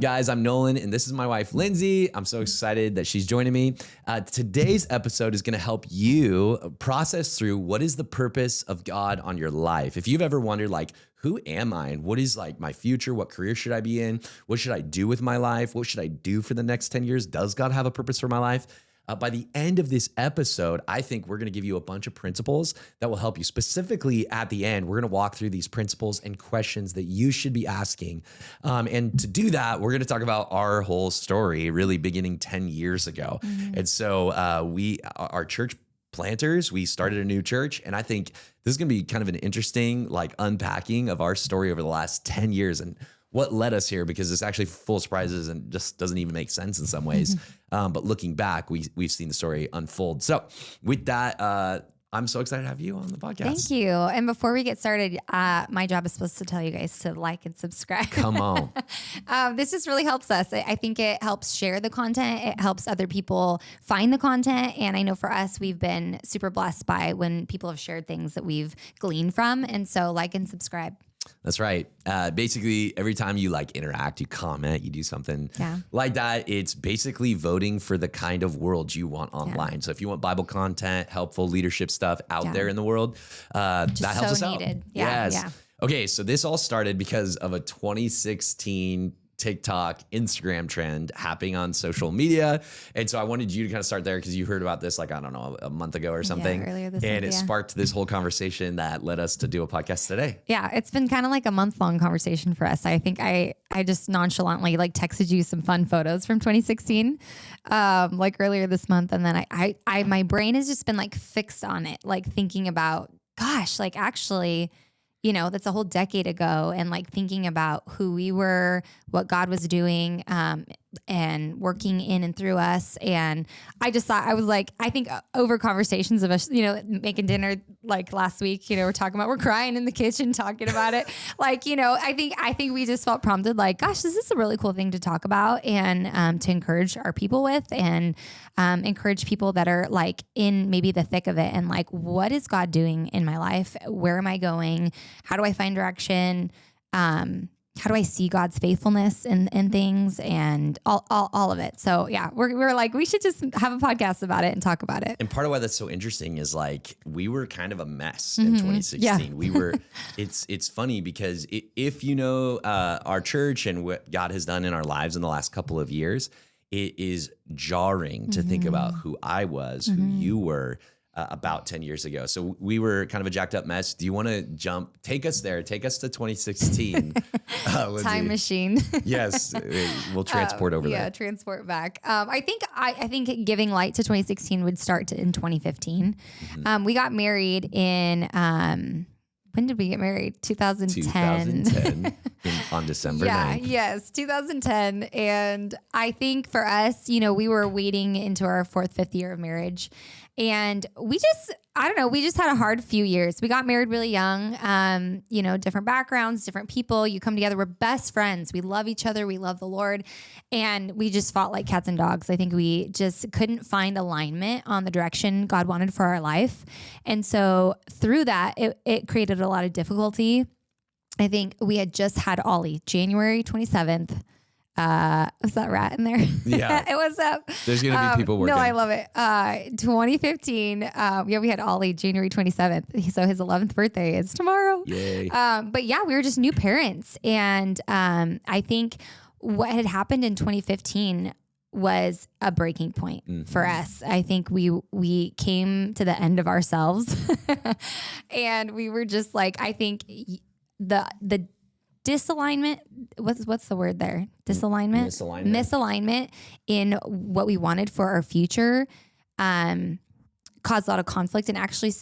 Guys, I'm Nolan, and this is my wife, Lindsey. I'm so excited that she's joining me. Today's episode is going to help you process through what is the purpose of God on your life. If you've ever wondered, like, who am I and what is like my future? What career should I be in? What should I do with my life? What should I do for the next 10 years? Does God have a purpose for my life? By the end of this episode, I think we're going to give you a bunch of principles that will help you. Specifically at the end, we're going to walk through these principles and questions that you should be asking. And to do that, we're going to talk about our whole story, really beginning 10 years ago. And so we are church planters. We started a new church, and I think this is going to be kind of an interesting like unpacking of our story over the last 10 years and what led us here, because it's actually full of surprises and just doesn't even make sense in some ways. But looking back, we've seen the story unfold. So with that, I'm so excited to have you on the podcast. Thank you. And before we get started, my job is supposed to tell you guys to like and subscribe. Come on. This just really helps us. I think it helps share the content. It helps other people find the content. And I know for us, we've been super blessed by when people have shared things that we've gleaned from. And so like and subscribe. That's right. Basically, every time you like interact, you comment, you do something like that, it's basically voting for the kind of world you want online. So if you want Bible content, helpful leadership stuff out there in the world, that helps us out. Yes. Okay, so this all started because of a 2016 TikTok, Instagram trend happening on social media. And so I wanted you to kind of start there because you heard about this like, I don't know, a month ago or something. Earlier this and month, it sparked this whole conversation that led us to do a podcast today. Yeah, it's been kind of like a month-long conversation for us. I think I just nonchalantly like texted you some fun photos from 2016, like earlier this month. And then I my brain has just been like fixed on it, like thinking about, gosh, like actually, you know, that's a whole decade ago, and like thinking about who we were, what God was doing, and working in and through us. And I just thought, I was like, I think over conversations of us, you know, making dinner like last week, you know, we're crying in the kitchen talking about it. Like, you know, I think we just felt prompted like, gosh, this is a really cool thing to talk about and to encourage our people with, and encourage people that are like in maybe the thick of it, and like, what is God doing in my life? Where am I going? How do I find direction? How do I see God's faithfulness in things, and all of it? So yeah, we're like, we should just have a podcast about it and talk about it. And part of why that's so interesting is like, we were kind of a mess in 2016. Yeah. We were, it's funny because if you know our church and what God has done in our lives in the last couple of years, it is jarring to think about who I was, who you were, about 10 years ago. So we were kind of a jacked up mess. Do you want to take us there? Take us to 2016. Time machine. Yes. We'll transport over there. Yeah, transport back. I think giving light to 2016 would start in 2015. We got married in, when did we get married? 2010. On December 9th. Yes, 2010. And I think for us, you know, we were wading into our fourth, fifth year of marriage. And we just had a hard few years. We got married really young, you know, different backgrounds, different people. You come together, we're best friends. We love each other. We love the Lord. And we just fought like cats and dogs. I think we just couldn't find alignment on the direction God wanted for our life. And so through that, it created a lot of difficulty. I think we had just had Ollie, January 27th. Was that rat in there? Yeah. It was up. There's going to be people working. No, I love it. 2015. We had Ollie January 27th. So his 11th birthday is tomorrow. Yay. But yeah, we were just new parents. And I think what had happened in 2015 was a breaking point for us. I think we came to the end of ourselves and we were just like, I think the disalignment, what's the word there? Misalignment in what we wanted for our future caused a lot of conflict, and actually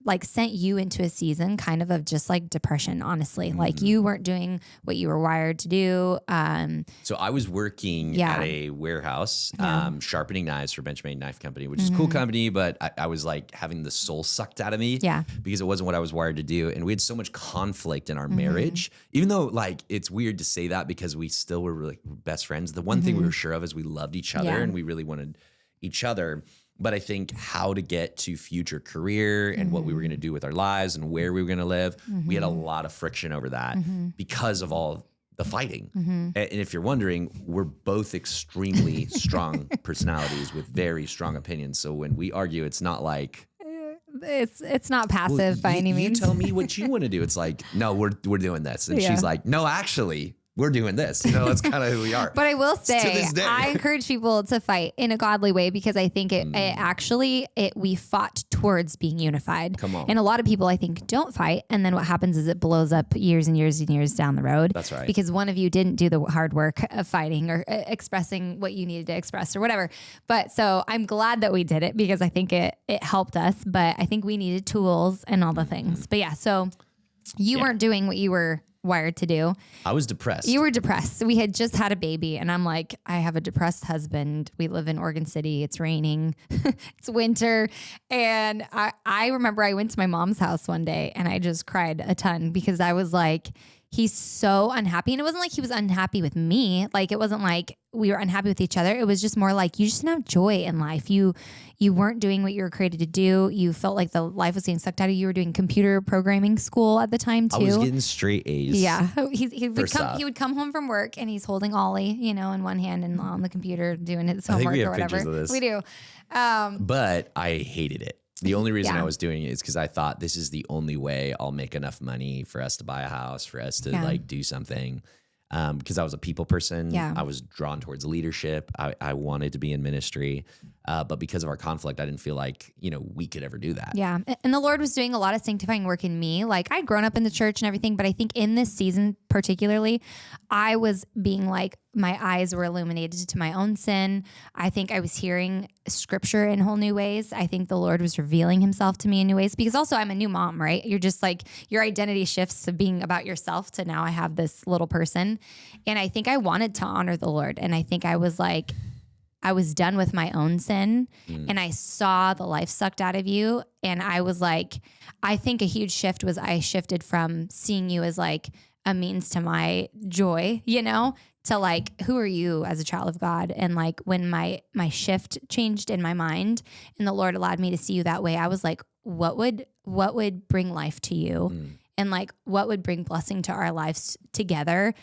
like sent you into a season kind of just like depression, honestly. Like you weren't doing what you were wired to do. So I was working at a warehouse, sharpening knives for Benchmade Knife Company, which is a cool company, but I was like having the soul sucked out of me because it wasn't what I was wired to do. And we had so much conflict in our marriage, even though like, it's weird to say that because we still were really best friends. The one thing we were sure of is we loved each other and we really wanted each other. But I think how to get to future career and what we were going to do with our lives and where we were going to live, we had a lot of friction over that because of all the fighting. And if you're wondering, we're both extremely strong personalities with very strong opinions. So when we argue, it's not like it's not passive by any means. You tell me what you want to do. It's like, no, we're doing this. And she's like, no, actually, we're doing this. You know, that's kind of who we are. But I will say, I encourage people to fight in a godly way because I think we fought towards being unified. Come on. And a lot of people, I think, don't fight. And then what happens is it blows up years and years and years down the road. That's right. Because one of you didn't do the hard work of fighting or expressing what you needed to express or whatever. But so I'm glad that we did it because I think it helped us. But I think we needed tools and all the things. But yeah, so you weren't doing what you were wired to do. I was depressed. You were depressed. We had just had a baby and I'm like, I have a depressed husband. We live in Oregon City. It's raining. It's winter. And I remember I went to my mom's house one day and I just cried a ton because I was like, he's so unhappy. And it wasn't like he was unhappy with me. Like, it wasn't like we were unhappy with each other. It was just more like, you just didn't have joy in life. You weren't doing what you were created to do. You felt like the life was getting sucked out of you. You were doing computer programming school at the time too. I was getting straight A's. Yeah. He would come home from work and he's holding Ollie, in one hand and on the computer doing his homework or whatever. Pictures of this. We do. But I hated it. The only reason I was doing it is because I thought this is the only way I'll make enough money for us to buy a house, for us to do something. Because I was a people person. Yeah. I was drawn towards leadership. I wanted to be in ministry. But because of our conflict, I didn't feel like, we could ever do that. Yeah. And the Lord was doing a lot of sanctifying work in me. Like, I'd grown up in the church and everything, but I think in this season particularly, I was being like, my eyes were illuminated to my own sin. I think I was hearing scripture in whole new ways. I think the Lord was revealing himself to me in new ways because also I'm a new mom, right? You're just like, your identity shifts to being about yourself to now I have this little person. And I think I wanted to honor the Lord. And I think I was like, I was done with my own sin and I saw the life sucked out of you. And I was like, I think a huge shift was I shifted from seeing you as like a means to my joy, to like, who are you as a child of God? And like when my shift changed in my mind and the Lord allowed me to see you that way, I was like, what would bring life to you? And like, what would bring blessing to our lives together?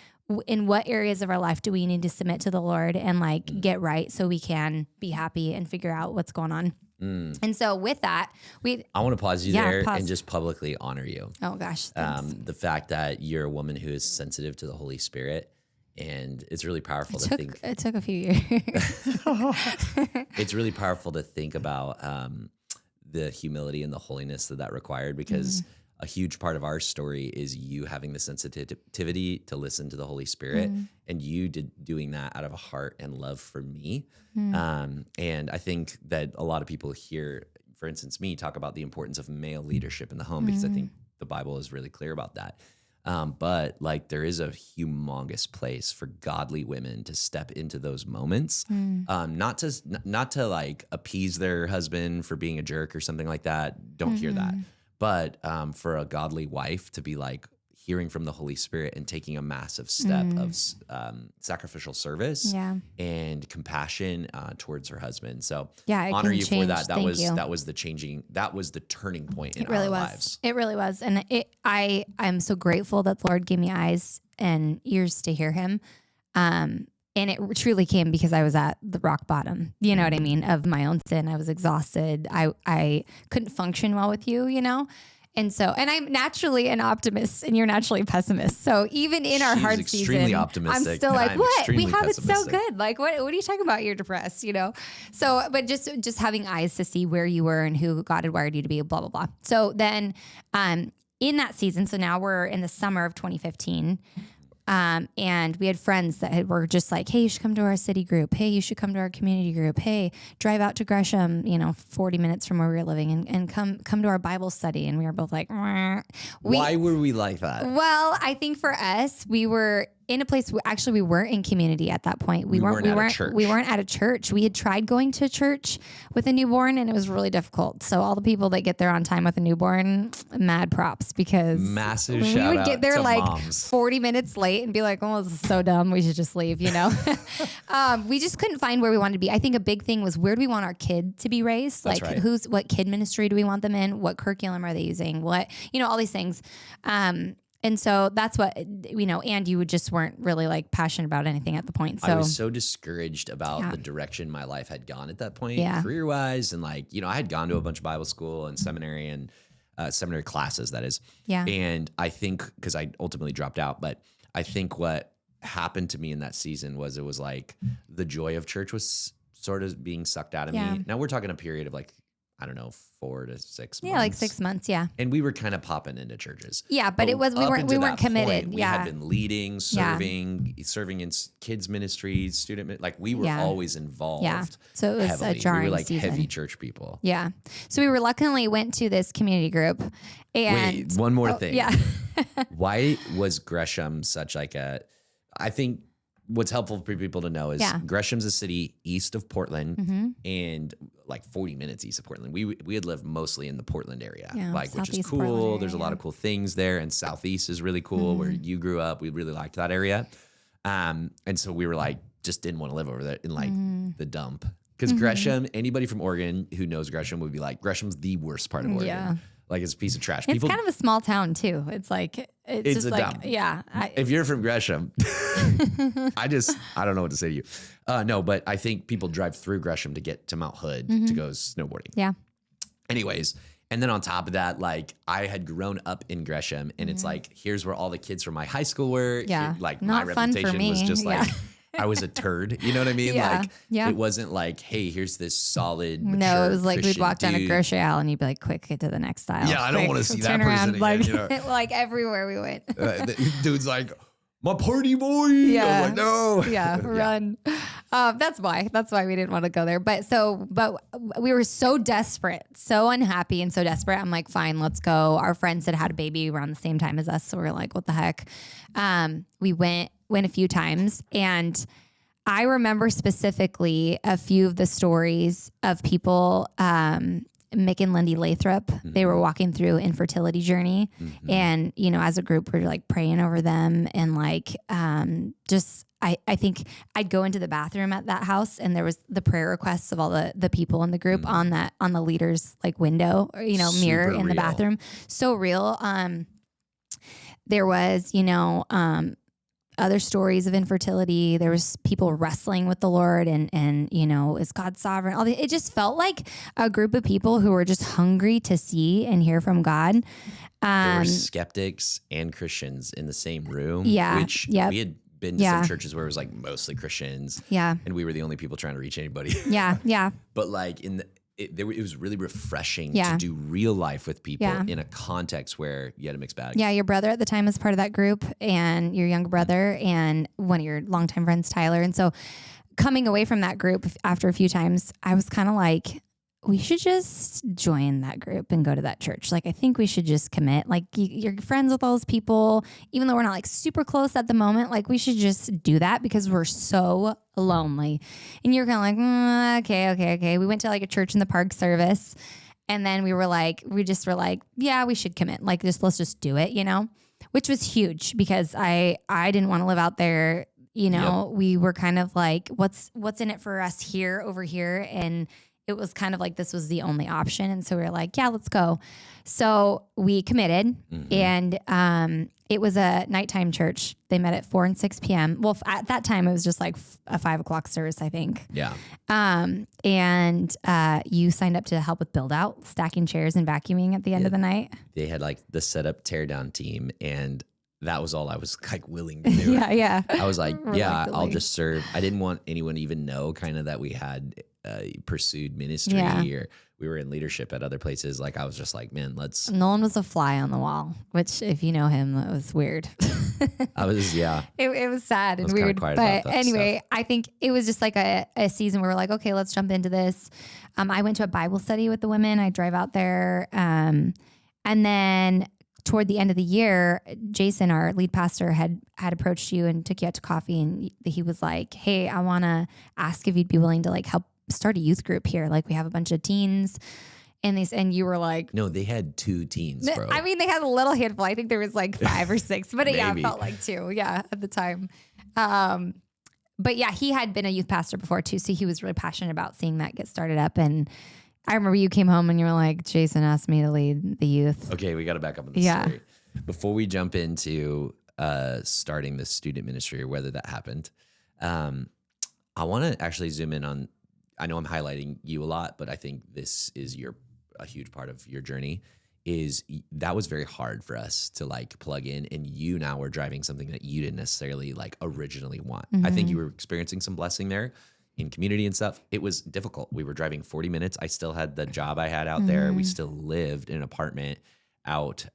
In what areas of our life do we need to submit to the Lord and like get right so we can be happy and figure out what's going on? And so with that, I want to pause you there and just publicly honor you. Oh gosh. The fact that you're a woman who is sensitive to the Holy Spirit. And it's really powerful to think. It took a few years. It's really powerful to think about the humility and the holiness that required because a huge part of our story is you having the sensitivity to listen to the Holy Spirit and you doing that out of a heart and love for me. And I think that a lot of people hear, for instance, me talk about the importance of male leadership in the home because I think the Bible is really clear about that. But like there is a humongous place for godly women to step into those moments, not to like appease their husband for being a jerk or something like that. Don't hear that. But for a godly wife to be like hearing from the Holy Spirit and taking a massive step of sacrificial service and compassion towards her husband. So honor you for that. That was the turning point in our lives. It really was. And I'm so grateful that the Lord gave me eyes and ears to hear him. And it truly came because I was at the rock bottom, you know what I mean, of my own sin. I was exhausted. I couldn't function well with you, And so, and I'm naturally an optimist and you're naturally a pessimist. So even in our hard season, I'm still like, what? We have it so good. Like, what are you talking about? You're depressed, So, but just having eyes to see where you were and who God had wired you to be, blah, blah, blah. So then in that season, so now we're in the summer of 2015, and we had friends that were just like, hey, you should come to our city group. Hey, you should come to our community group. Hey, drive out to Gresham, 40 minutes from where we were living and come to our Bible study. And we were both like, why were we like that? Well, I think for us, we were in a place we weren't in community at that point. We weren't at a church. We had tried going to a church with a newborn and it was really difficult. So all the people that get there on time with a newborn, mad props because massive we shout would out get there to like moms. 40 minutes late and be like, oh, this is so dumb. We should just leave, We just couldn't find where we wanted to be. I think a big thing was where do we want our kid to be raised? That's like right. what kid ministry do we want them in? What curriculum are they using? What, all these things. And so that's what, and you just weren't really like passionate about anything at the point. So I was so discouraged about the direction my life had gone at that point, career wise. And like, I had gone to a bunch of Bible school and seminary and seminary classes, that is. Yeah. And I think, because I ultimately dropped out, but I think what happened to me in that season was it was like the joy of church was sort of being sucked out of me. Now we're talking a period of like, I don't know, 4 to 6 months. Yeah, like 6 months. Yeah. And we were kind of popping into churches. Yeah, but it was we weren't committed. Point, we had been leading, serving in kids ministries, student, like we were always involved. Yeah. So it was heavily. a jarring We were like season. heavy church people. Yeah. So we reluctantly went to this community group. And wait, one more thing. Yeah. Why was Gresham such like I think what's helpful for people to know is Gresham's a city east of Portland and like 40 minutes east of Portland. We had lived mostly in the Portland area, which is cool. There's a lot of cool things there, and Southeast is really cool where you grew up. We really liked that area. And so we were like, just didn't want to live over there in like the dump. Because Gresham, anybody from Oregon who knows Gresham would be like, Gresham's the worst part of Oregon. Yeah. Like it's a piece of trash. It's kind of a small town too. It's like, it's just a like, dump. yeah. If you're from Gresham, I don't know what to say to you. No, but I think people drive through Gresham to get to Mount Hood to go snowboarding. Yeah. Anyways, and then on top of that, like I had grown up in Gresham, and it's like, here's where all the kids from my high school were. Yeah. Like Not my fun for reputation me. was just like, I was a turd. You know what I mean? Yeah. Like, Yeah. it wasn't like, hey, here's this solid, mature No, it was like Christian we'd walk down a dude. grocery aisle and you'd be like, quick, get to the next aisle. Yeah, I don't Quick, want to see turn that around, person like, again. like everywhere we went. The dude's like, my party boy. Yeah. I was like, no. Yeah, run. That's why we didn't want to go there. But we were so desperate, so unhappy and so desperate. I'm like, fine, let's go. Our friends had a baby around the same time as us. So we're like, what the heck? We went a few times, and I remember specifically a few of the stories of people, Mick and Lindy Lathrop, they were walking through infertility journey. And, as a group, we're like praying over them. And like, I think I'd go into the bathroom at that house, and there was the prayer requests of all the people in the group on the leader's like window, or, mirror in the bathroom. So real. There was, other stories of infertility. There was people wrestling with the Lord and is God sovereign? It just felt like a group of people who were just hungry to see and hear from God. There were skeptics and Christians in the same room. Yeah. Which we had been to some churches where it was like mostly Christians. Yeah. And we were the only people trying to reach anybody. Yeah. Yeah. But like it was really refreshing to do real life with people in a context where you had a mixed bag. Yeah, your brother at the time was part of that group, and your younger brother and one of your longtime friends, Tyler. And so coming away from that group after a few times, I was kind of like, we should just join that group and go to that church. Like, I think we should just commit. Like, you're friends with all those people, even though we're not like super close at the moment. Like, we should just do that because we're so lonely. And you're kind of like, okay. We went to like a church in the park service, and then we just were like, yeah, we should commit. Like, let's just do it, which was huge because I didn't want to live out there. We were kind of like, what's in it for us here over here, and it was kind of like this was the only option. And so we were like, yeah, let's go. So we committed, and it was a nighttime church. They met at 4 and 6 p.m. Well, at that time, it was just like a 5 o'clock service, I think. Yeah. And you signed up to help with build out, stacking chairs and vacuuming at the end of the night. They had like the setup tear down team, and that was all I was like willing to do. Yeah. I was like, yeah, I'll just serve. I didn't want anyone to even know kind of that we had pursued ministry or we were in leadership at other places. Like I was just like, man, Nolan was a fly on the wall, which if you know him, that was weird. I was, It was sad and weird. But anyway, stuff. I think it was just like a season where we're like, okay, let's jump into this. I went to a Bible study with the women. I drive out there. And then toward the end of the year, Jason, our lead pastor, had approached you and took you out to coffee. And he was like, hey, I want to ask if you'd be willing to like help start a youth group here. Like we have a bunch of teens. And you were like, no, they had 2 teens, bro. I mean, they had a little handful. I think there was like 5 or 6, but it felt like 2. Yeah, at the time. But yeah, he had been a youth pastor before too. So he was really passionate about seeing that get started up. And I remember you came home and you were like, Jason asked me to lead the youth. Okay, we got to back up on the story. Before we jump into starting the student ministry or whether that happened, I want to actually zoom in on. I know I'm highlighting you a lot, but I think this is a huge part of your journey. That was very hard for us to like plug in, and you now were driving something that you didn't necessarily like originally want. I think you were experiencing some blessing there in community and stuff. It was difficult. We were driving 40 minutes. I still had the job I had out there. We still lived in an apartment out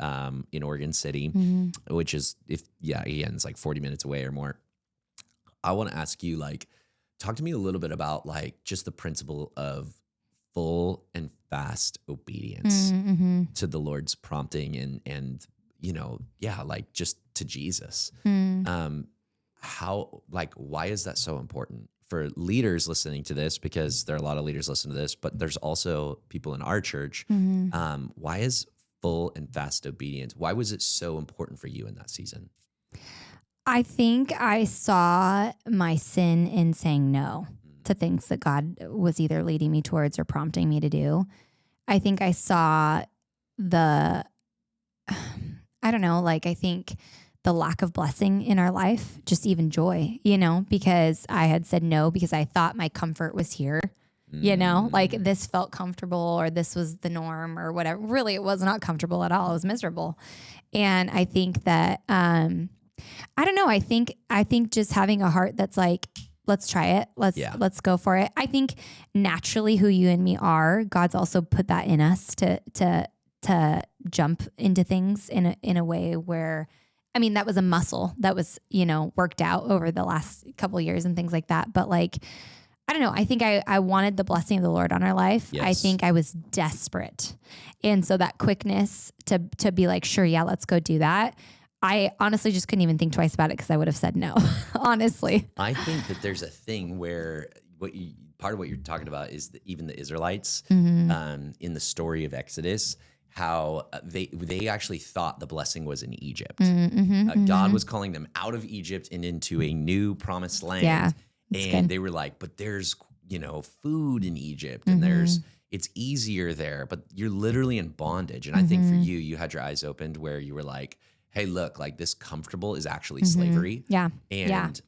in Oregon City, which is again, it's like 40 minutes away or more. I want to ask you, like, talk to me a little bit about like just the principle of full and fast obedience to the Lord's prompting and like just to Jesus. Why is that so important for leaders listening to this? Because there are a lot of leaders listening to this, but there's also people in our church. Why is full and fast obedience? Why was it so important for you in that season? I think I saw my sin in saying no to things that God was either leading me towards or prompting me to do. I think I saw I think the lack of blessing in our life, just even joy, because I had said no because I thought my comfort was here, like this felt comfortable or this was the norm or whatever. Really, it was not comfortable at all. It was miserable. And I think that, I don't know. I think just having a heart that's like, let's try it. Let's go for it. I think naturally who you and me are, God's also put that in us to jump into things in a way where, I mean, that was a muscle that was, worked out over the last couple of years and things like that. But like, I don't know. I think I wanted the blessing of the Lord on our life. Yes. I think I was desperate. And so that quickness to be like, sure, yeah, let's go do that. I honestly just couldn't even think twice about it because I would have said no, honestly. I think that there's a thing where part of what you're talking about is even the Israelites in the story of Exodus, how they actually thought the blessing was in Egypt. God was calling them out of Egypt and into a new promised land. Yeah, and they were like, but there's, food in Egypt and it's easier there, but you're literally in bondage. And I think for you had your eyes opened where you were like, hey, look, like this comfortable is actually slavery. Yeah. And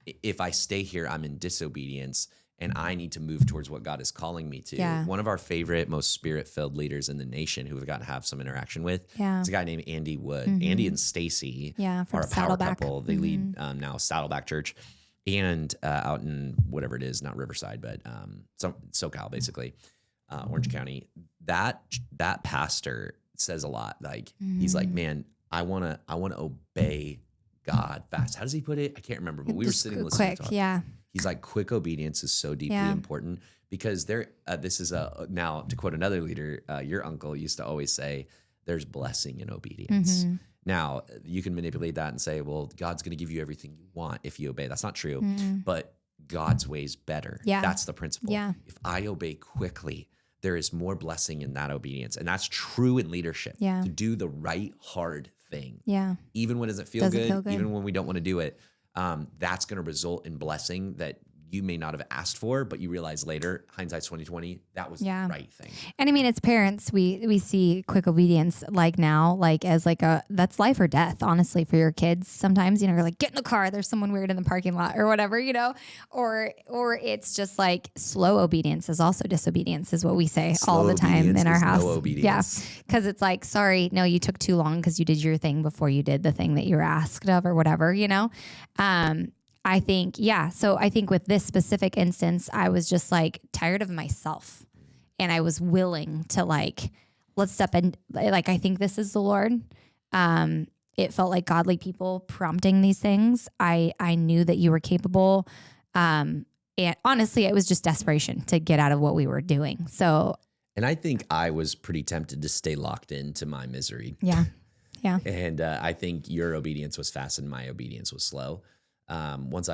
if I stay here, I'm in disobedience and I need to move towards what God is calling me to. Yeah. One of our favorite, most spirit-filled leaders in the nation who we've gotten to have some interaction with is a guy named Andy Wood. Andy and Stacy are a power Saddleback. couple. They lead now Saddleback Church and out in whatever it is, not Riverside, but SoCal, basically, Orange County. That pastor says a lot. Like he's like, man, I want to obey God fast. How does he put it? I can't remember, but we were sitting listening quick, to talk. yeah. He's like, quick obedience is so deeply important because this is now to quote another leader, your uncle used to always say, there's blessing in obedience. Now you can manipulate that and say, well, God's going to give you everything you want if you obey. That's not true, but God's way is better. Yeah. That's the principle. Yeah. If I obey quickly, there is more blessing in that obedience. And that's true in leadership. Yeah. To do the right, hard thing. Yeah. Even when it doesn't feel good, even when we don't want to do it, that's going to result in blessing that you may not have asked for, but you realize later, hindsight's 2020, that was the right thing. And I mean, as parents, we see quick obedience like now, like as like that's life or death, honestly, for your kids. Sometimes, you're like, get in the car, there's someone weird in the parking lot or whatever, or it's just like slow obedience is also disobedience is what we say all the time in our house. No obedience. Yeah. Cause it's like, sorry, no, you took too long because you did your thing before you did the thing that you were asked of or whatever, I think, so I think with this specific instance, I was just like tired of myself and I was willing to like, let's step in. Like, I think this is the Lord. It felt like godly people prompting these things. I knew that you were capable. And honestly, it was just desperation to get out of what we were doing. So, and I think I was pretty tempted to stay locked into my misery. Yeah. Yeah. And I think your obedience was fast and my obedience was slow. Once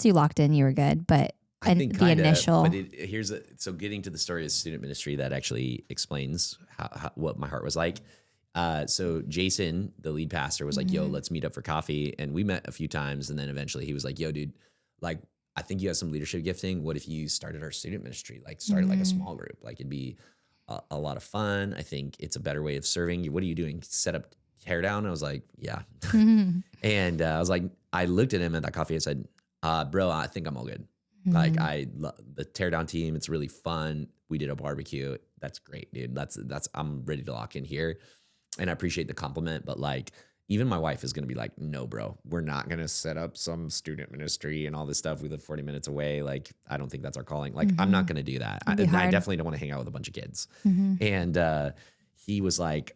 you locked in, you were good, but I think the initial. But so getting to the story of student ministry that actually explains how what my heart was like. So Jason, the lead pastor, was like, "Yo, let's meet up for coffee," and we met a few times, and then eventually he was like, "Yo, dude, like I think you have some leadership gifting. What if you started our student ministry? Like started like a small group? Like it'd be a lot of fun. I think it's a better way of serving. What are you doing? Set up tear down? I was like, yeah. Mhm. And I was like, I looked at him at that coffee and said, bro, I think I'm all good. Mhm. Like I love the teardown team. It's really fun. We did a barbecue. That's great, dude. That's, I'm ready to lock in here. And I appreciate the compliment, but like, even my wife is going to be like, no, bro, we're not going to set up some student ministry and all this stuff. We live 40 minutes away. Like, I don't think that's our calling. Like, I'm not going to do that. I It'd be hard. definitely don't want to hang out with a bunch of kids. Mhm. And he was like,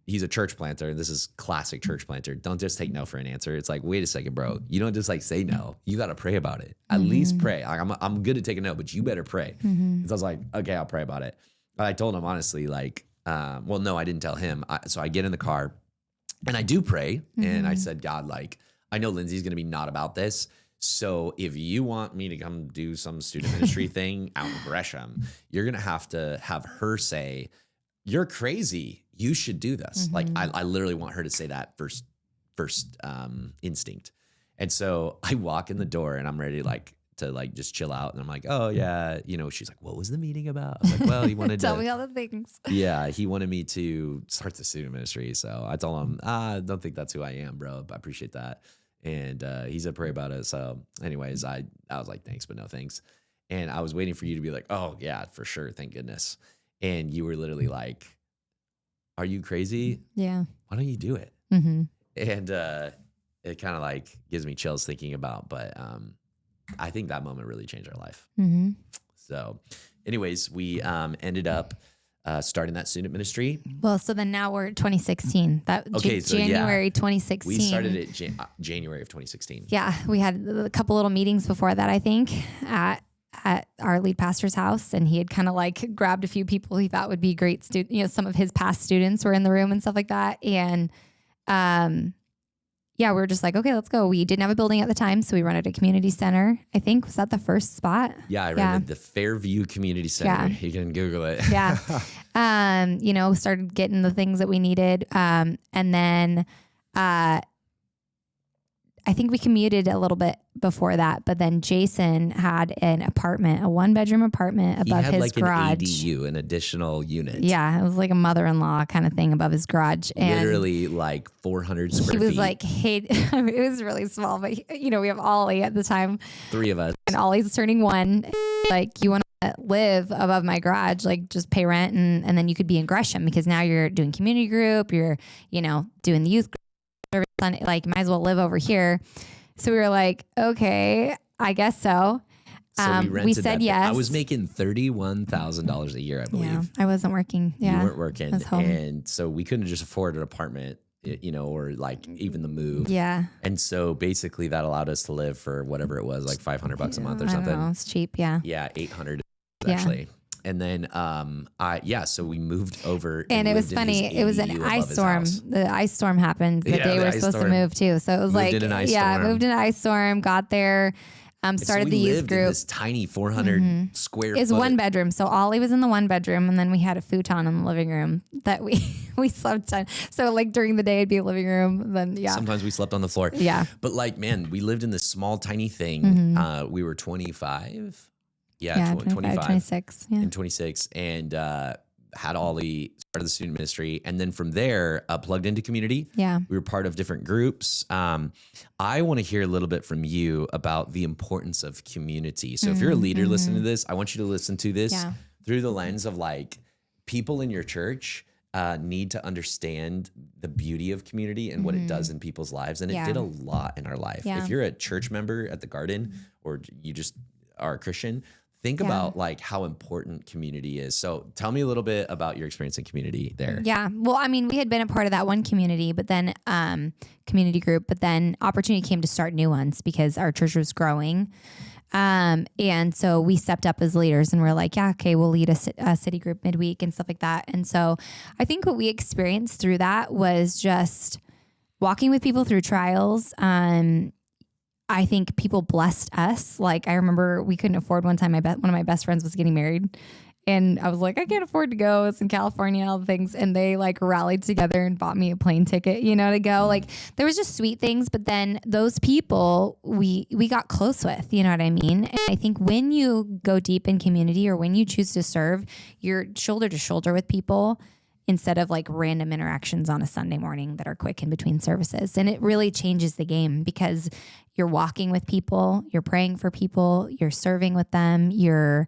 he's a church planter. This is classic church planter. Don't just take no for an answer. It's like, wait a second, bro. You don't just like say no. You got to pray about it. At least pray. Like, I'm good at taking no, but you better pray. So I was like, okay, I'll pray about it. But I told him honestly, like, well, no, I didn't tell him. So I get in the car and I do pray. And I said, God, like, I know Lindsay's going to be not about this. So if you want me to come do some student ministry thing out in Gresham, you're going to have her say, you're crazy. You should do this. Like, I literally want her to say that first instinct. And so I walk in the door and I'm ready to just chill out. And I'm like, oh yeah. You know, she's like, what was the meeting about? I was like, well, he wanted Tell to me all the things. Yeah, he wanted me to start the student ministry. So I told him, I don't think that's who I am, bro. But I appreciate that. And he said, pray about it. So anyways, I was like, thanks, but no thanks. And I was waiting for you to be like, oh yeah, for sure. Thank goodness. And you were literally like, are you crazy? Yeah. Why don't you do it? Mm-hmm. And it kind of like gives me chills thinking about, but I think that moment really changed our life. Mm-hmm. So anyways, we ended up starting that student ministry. Well, so then now we're 2016. January 2016. We started it January of 2016. Yeah, we had a couple little meetings before that, I think, at our lead pastor's house, and he had kind of like grabbed a few people he thought would be great students. You know, some of his past students were in the room and stuff like that, and yeah, we were just like, okay, let's go. We didn't have a building at the time, so we rented a community center. I think, was that the first spot? Yeah, I rented the Fairview Community Center. Yeah. You can Google it. Yeah. You know, started getting the things that we needed. And then I think we commuted a little bit before that, but then Jason had an apartment, a 1-bedroom apartment above his garage. An ADU, an additional unit. Yeah, it was like a mother-in-law kind of thing above his garage. And literally like 400 square feet. He was like, hey, it was really small, but you know, we have Ollie at the time. 3 of us. And Ollie's turning 1. Like, you want to live above my garage, like just pay rent and then you could be in Gresham because now you're doing community group, you're, you know, doing the youth group. Like, might as well live over here. So we were like, okay, I guess so. So we said yes. I was making $31,000 a year, I believe. Yeah, I wasn't working. Yeah, you weren't working, and so we couldn't just afford an apartment, you know, or like even the move. Yeah. And so basically, that allowed us to live for whatever it was, like $500 a month or something. I don't know, it's cheap. Yeah. Yeah, 800 actually. And then, so we moved over. And it was funny. It was an ice storm. The ice storm happened the day we were supposed to move too. So it was moved in an ice storm, got there, started the youth group. In this tiny 400 square foot. It's 1 bedroom. So Ollie was in the 1 bedroom and then we had a futon in the living room that we slept on. So like during the day it'd be a living room. Then sometimes we slept on the floor. Yeah. But like, man, we lived in this small, tiny thing. We were 25. Yeah, 25, 26. Yeah. And 26. And had Ollie, started the student ministry. And then from there, plugged into community. Yeah. We were part of different groups. I want to hear a little bit from you about the importance of community. So if you're a leader listening to this, I want you to listen to this through the lens of like people in your church need to understand the beauty of community and what it does in people's lives. And it did a lot in our life. Yeah. If you're a church member at the Garden or you just are a Christian, think about like how important community is. So tell me a little bit about your experience in community there. Yeah. Well, I mean, we had been a part of that one community, but then community group, but then opportunity came to start new ones because our church was growing. And so we stepped up as leaders and we're like, yeah, okay, we'll lead a city group midweek and stuff like that. And so I think what we experienced through that was just walking with people through trials. I think people blessed us. Like, I remember we couldn't afford one time. One of my best friends was getting married and I was like, I can't afford to go. It's in California, all the things. And they like rallied together and bought me a plane ticket, you know, to go. Like, there was just sweet things. But then those people we got close with, you know what I mean? And I think when you go deep in community or when you choose to serve, you're shoulder to shoulder with people. instead of like random interactions on a Sunday morning that are quick in between services. And it really changes the game because you're walking with people, you're praying for people, you're serving with them, you're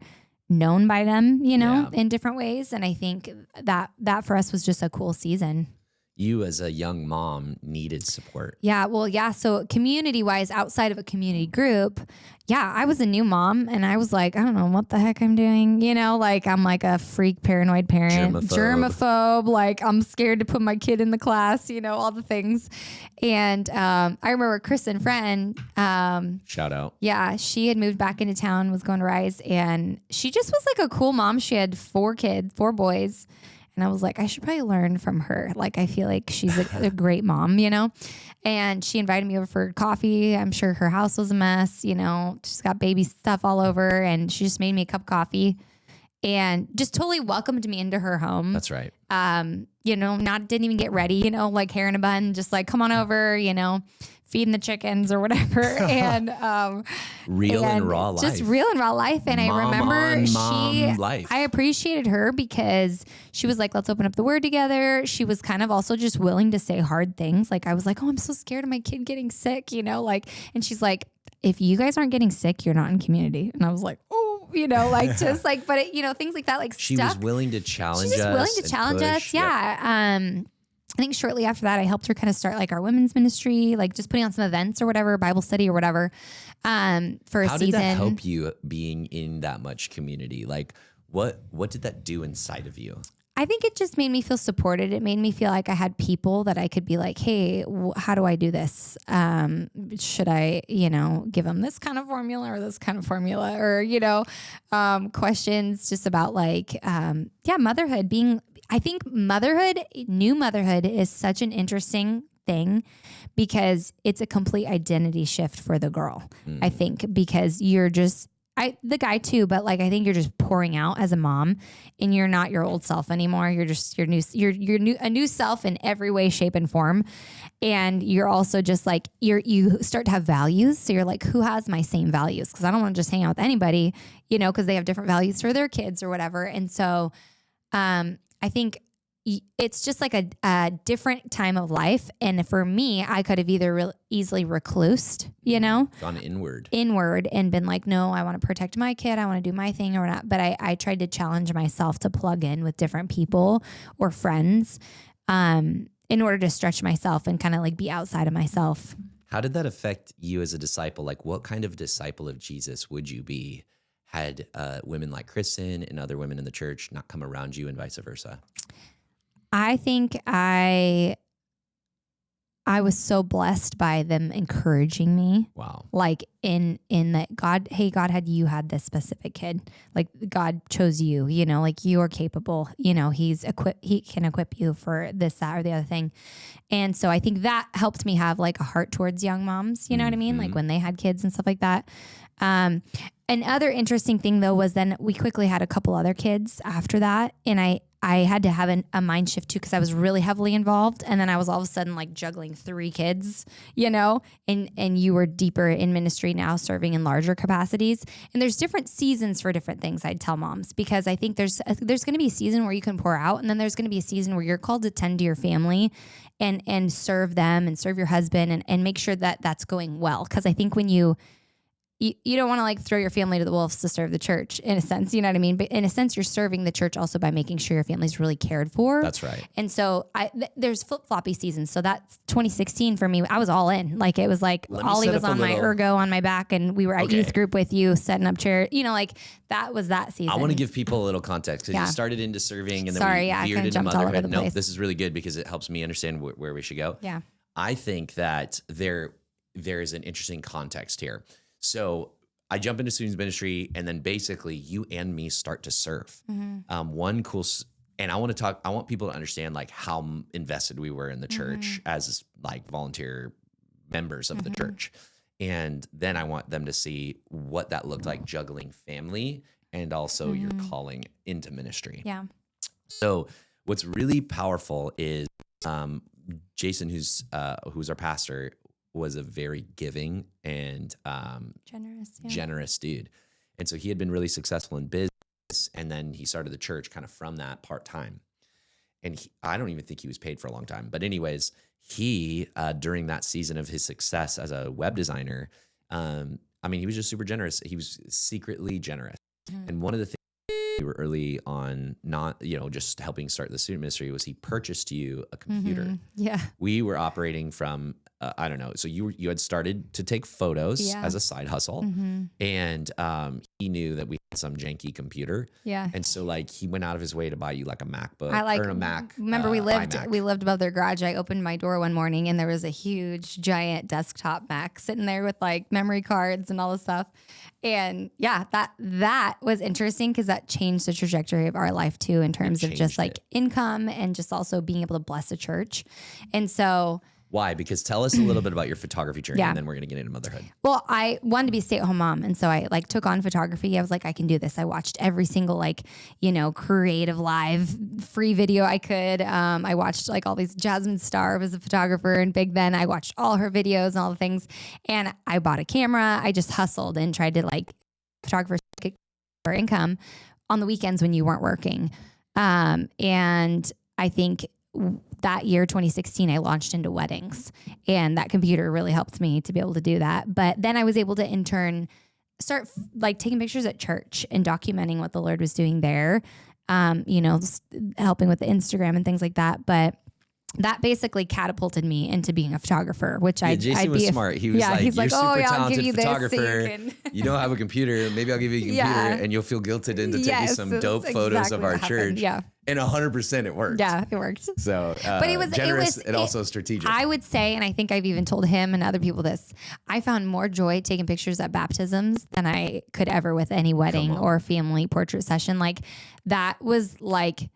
known by them, in different ways. And I think that for us was just a cool season. You as a young mom needed support. Yeah. Well, yeah. So community wise, outside of a community group, I was a new mom and I was like, I don't know what the heck I'm doing. Like I'm like a freak paranoid parent, germaphobe. Like I'm scared to put my kid in the class, all the things. And I remember Chris and Friend. Shout out. Yeah. She had moved back into town, was going to Rise. And she just was like a cool mom. She had 4 boys. And I was like, I should probably learn from her. Like, I feel like she's a great mom, And she invited me over for coffee. I'm sure her house was a mess, She's got baby stuff all over. And she just made me a cup of coffee and just totally welcomed me into her home. That's right. Didn't even get ready, like hair in a bun, just like, come on over, feeding the chickens or whatever. And real and raw life. Just real and raw life. And I remember life. I appreciated her because she was like, let's open up the word together. She was kind of also just willing to say hard things. Like I was like, oh, I'm so scared of my kid getting sick, and she's like, if you guys aren't getting sick, you're not in community. And I was like, oh, just like, but it, things like that, like she was willing to challenge us. She's willing to challenge us. Yeah. Yep. I think shortly after that, I helped her kind of start like our women's ministry, like just putting on some events or whatever, Bible study or whatever, for a season. How did that help you being in that much community? Like what did that do inside of you? I think it just made me feel supported. It made me feel like I had people that I could be like, hey, how do I do this? Should I, give them this kind of formula or this kind of formula or, questions just about like, motherhood I think new motherhood is such an interesting thing because it's a complete identity shift for the girl. I think because you're just, the guy too, but like I think you're just pouring out as a mom, and you're not your old self anymore. You're just a new self in every way, shape, and form. And you're also just like you start to have values. So you're like, who has my same values? Because I don't want to just hang out with anybody, because they have different values for their kids or whatever. And so, I think it's just like a different time of life. And for me, I could have either easily reclused, gone inward and been like, no, I want to protect my kid. I want to do my thing or not. But I tried to challenge myself to plug in with different people or friends, in order to stretch myself and kind of like be outside of myself. How did that affect you as a disciple? Like what kind of disciple of Jesus would you be had women like Kristen and other women in the church not come around you and vice versa? I think I was so blessed by them encouraging me. Wow. Like in that God had you had this specific kid. Like God chose you, like you are capable, he can equip you for this, that, or the other thing. And so I think that helped me have like a heart towards young moms, you know what I mean? Like when they had kids and stuff like that. Another interesting thing though was then we quickly had a couple other kids after that, and I had to have a mind shift too because I was really heavily involved, and then I was all of a sudden like juggling 3 kids, and you were deeper in ministry now, serving in larger capacities. And there's different seasons for different things. I'd tell moms because I think there's going to be a season where you can pour out, and then there's going to be a season where you're called to tend to your family and serve them and serve your husband and make sure that that's going well. Because I think when you don't want to like throw your family to the wolves to serve the church in a sense, you know what I mean? But in a sense, you're serving the church also by making sure your family's really cared for. That's right. And so there's flip-floppy seasons. So that's 2016 for me. I was all in. Like it was like Ollie was on my ergo on my back, and we were at youth group with you setting up chairs. Like that was that season. I want to give people a little context because you started into serving and then we veered into motherhood. No, this is really good because it helps me understand where we should go. Yeah. I think that there is an interesting context here. So I jump into students ministry, and then basically you and me start to serve. One cool, and I want people to understand like how invested we were in the church as like volunteer members of the church. And then I want them to see what that looked like juggling family and also your calling into ministry. Yeah. So what's really powerful is Jason, who's our pastor, was a very giving and generous dude. And so he had been really successful in business, and then he started the church kind of from that part-time. And I don't even think he was paid for a long time. But anyways, he, during that season of his success as a web designer, he was just super generous. He was secretly generous. And one of the things we were early on, not, just helping start the student ministry, was he purchased you a computer. Yeah. We were operating from, I don't know. So you had started to take photos as a side hustle, and he knew that we had some janky computer. Yeah. And so like he went out of his way to buy you like a MacBook or a Mac. Remember we lived iMac. above their garage. I opened my door one morning and there was a huge giant desktop Mac sitting there with like memory cards and all this stuff. And yeah, that was interesting because that changed the trajectory of our life too, in terms of just like income and just also being able to bless a church. And so why? Because tell us a little bit about your photography journey, Yeah. and then we're going to get into motherhood. Well, I wanted to be a stay-at-home mom, and so I like took on photography. I was like, I can do this. I watched every single Creative Live free video I could. I watched like all these. Jasmine Star was a photographer and Big Then. I watched all her videos and all the things, and I bought a camera. I just hustled and tried to like photographer for income on the weekends when you weren't working. And I think that year, 2016, I launched into weddings, and that computer really helped me to be able to do that. But then I was able to in turn start like taking pictures at church and documenting what the Lord was doing there, helping with the Instagram and things like that. But that basically catapulted me into being a photographer, which Jason was smart. He was he's you're like, super I'll talented give you photographer. this so you don't have a computer. Maybe I'll give you a computer and you'll feel guilted into taking some dope photos of our church. Yeah. And 100% it worked. Yeah, it worked. So, but it was generous and also strategic. I would say, and I think I've even told him and other people this, I found more joy taking pictures at baptisms than I could ever with any wedding or family portrait session. Like that was like,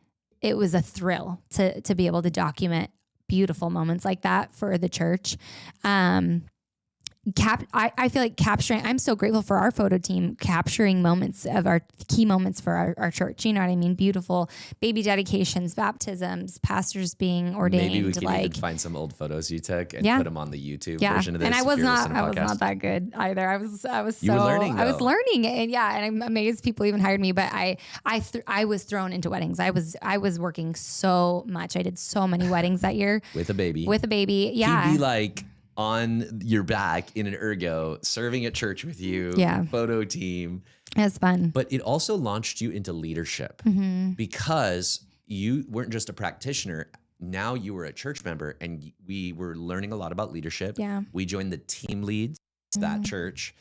it was a thrill to be able to document beautiful moments like that for the church. I feel like I'm so grateful for our photo team capturing moments of our key moments for our church. You know what I mean? Beautiful baby dedications, baptisms, pastors being ordained. Maybe we can even find some old photos you took and put them on the YouTube version of this. And I was not that good either. I was you were learning, though. I was learning, and I'm amazed people even hired me. But I was thrown into weddings. I was working so much. I did so many weddings that year with a baby. Yeah, he'd be like on your back in an ergo, serving at church with you, photo team. It was fun. But it also launched you into leadership because you weren't just a practitioner. Now you were a church member, and we were learning a lot about leadership. Yeah. We joined the team leads that church.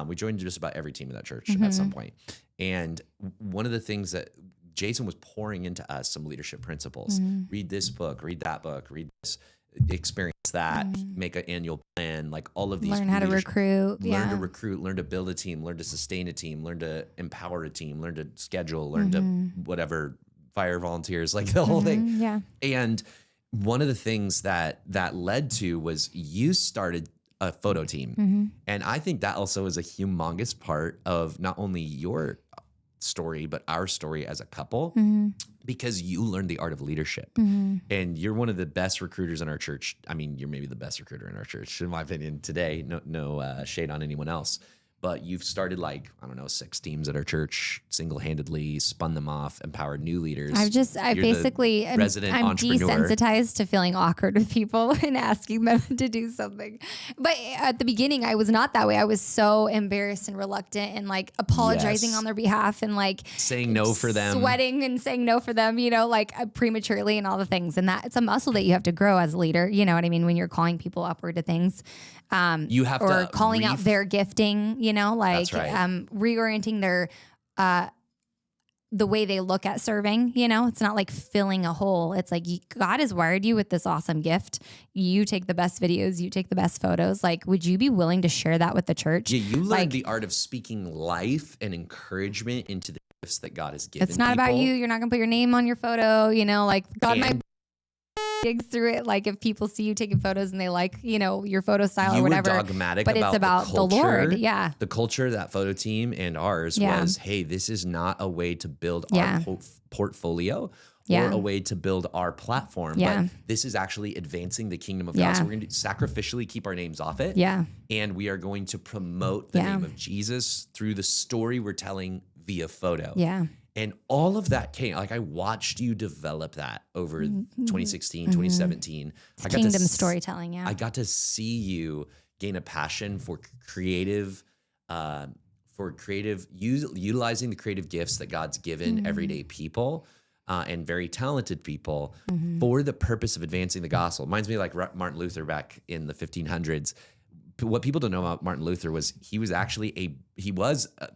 We joined just about every team of that church at some point. And one of the things that Jason was pouring into us, some leadership principles. Read this book, read that book, read this, experience that, make an annual plan, like all of these. Learn how to recruit. Learn to recruit, learn to build a team, learn to sustain a team, learn to empower a team, learn to schedule, learn to whatever, fire volunteers, like the whole thing. Yeah. And one of the things that led to was you started a photo team. And I think that also is a humongous part of not only your story, but our story as a couple, because you learned the art of leadership. And you're one of the best recruiters in our church. I mean, you're maybe the best recruiter in our church, in my opinion, today. No shade on anyone else. But you've started 6 teams at our church, single-handedly spun them off, empowered new leaders. I'm desensitized to feeling awkward with people and asking them to do something. But at the beginning, I was not that way. I was so embarrassed and reluctant and apologizing on their behalf and saying no for them, sweating and saying no for them, prematurely and all the things. And that it's a muscle that you have to grow as a leader. You know what I mean? When you're calling people upward to things. You have to calling out their gifting, That's right. Reorienting their the way they look at serving. It's not like filling a hole. It's like God has wired you with this awesome gift. You take the best videos, you take the best photos. Would you be willing to share that with the church? Yeah, you learned the art of speaking life and encouragement into the gifts that God has given. It's not about you. You're not gonna put your name on your photo. God might digs through it. If people see you taking photos and they your photo style or whatever, dogmatic but it's about the Lord. Yeah. The culture of that photo team and ours was, hey, this is not a way to build our portfolio or a way to build our platform, but this is actually advancing the kingdom of God. So we're going to sacrificially keep our names off it. Yeah. And we are going to promote the name of Jesus through the story we're telling via photo. Yeah. And all of that came, like I watched you develop that over 2016, 2017. It's kingdom storytelling, yeah. I got to see you gain a passion for utilizing the creative gifts that God's given everyday people and very talented people for the purpose of advancing the gospel. Reminds me like Martin Luther back in the 1500s. What people don't know about Martin Luther was he was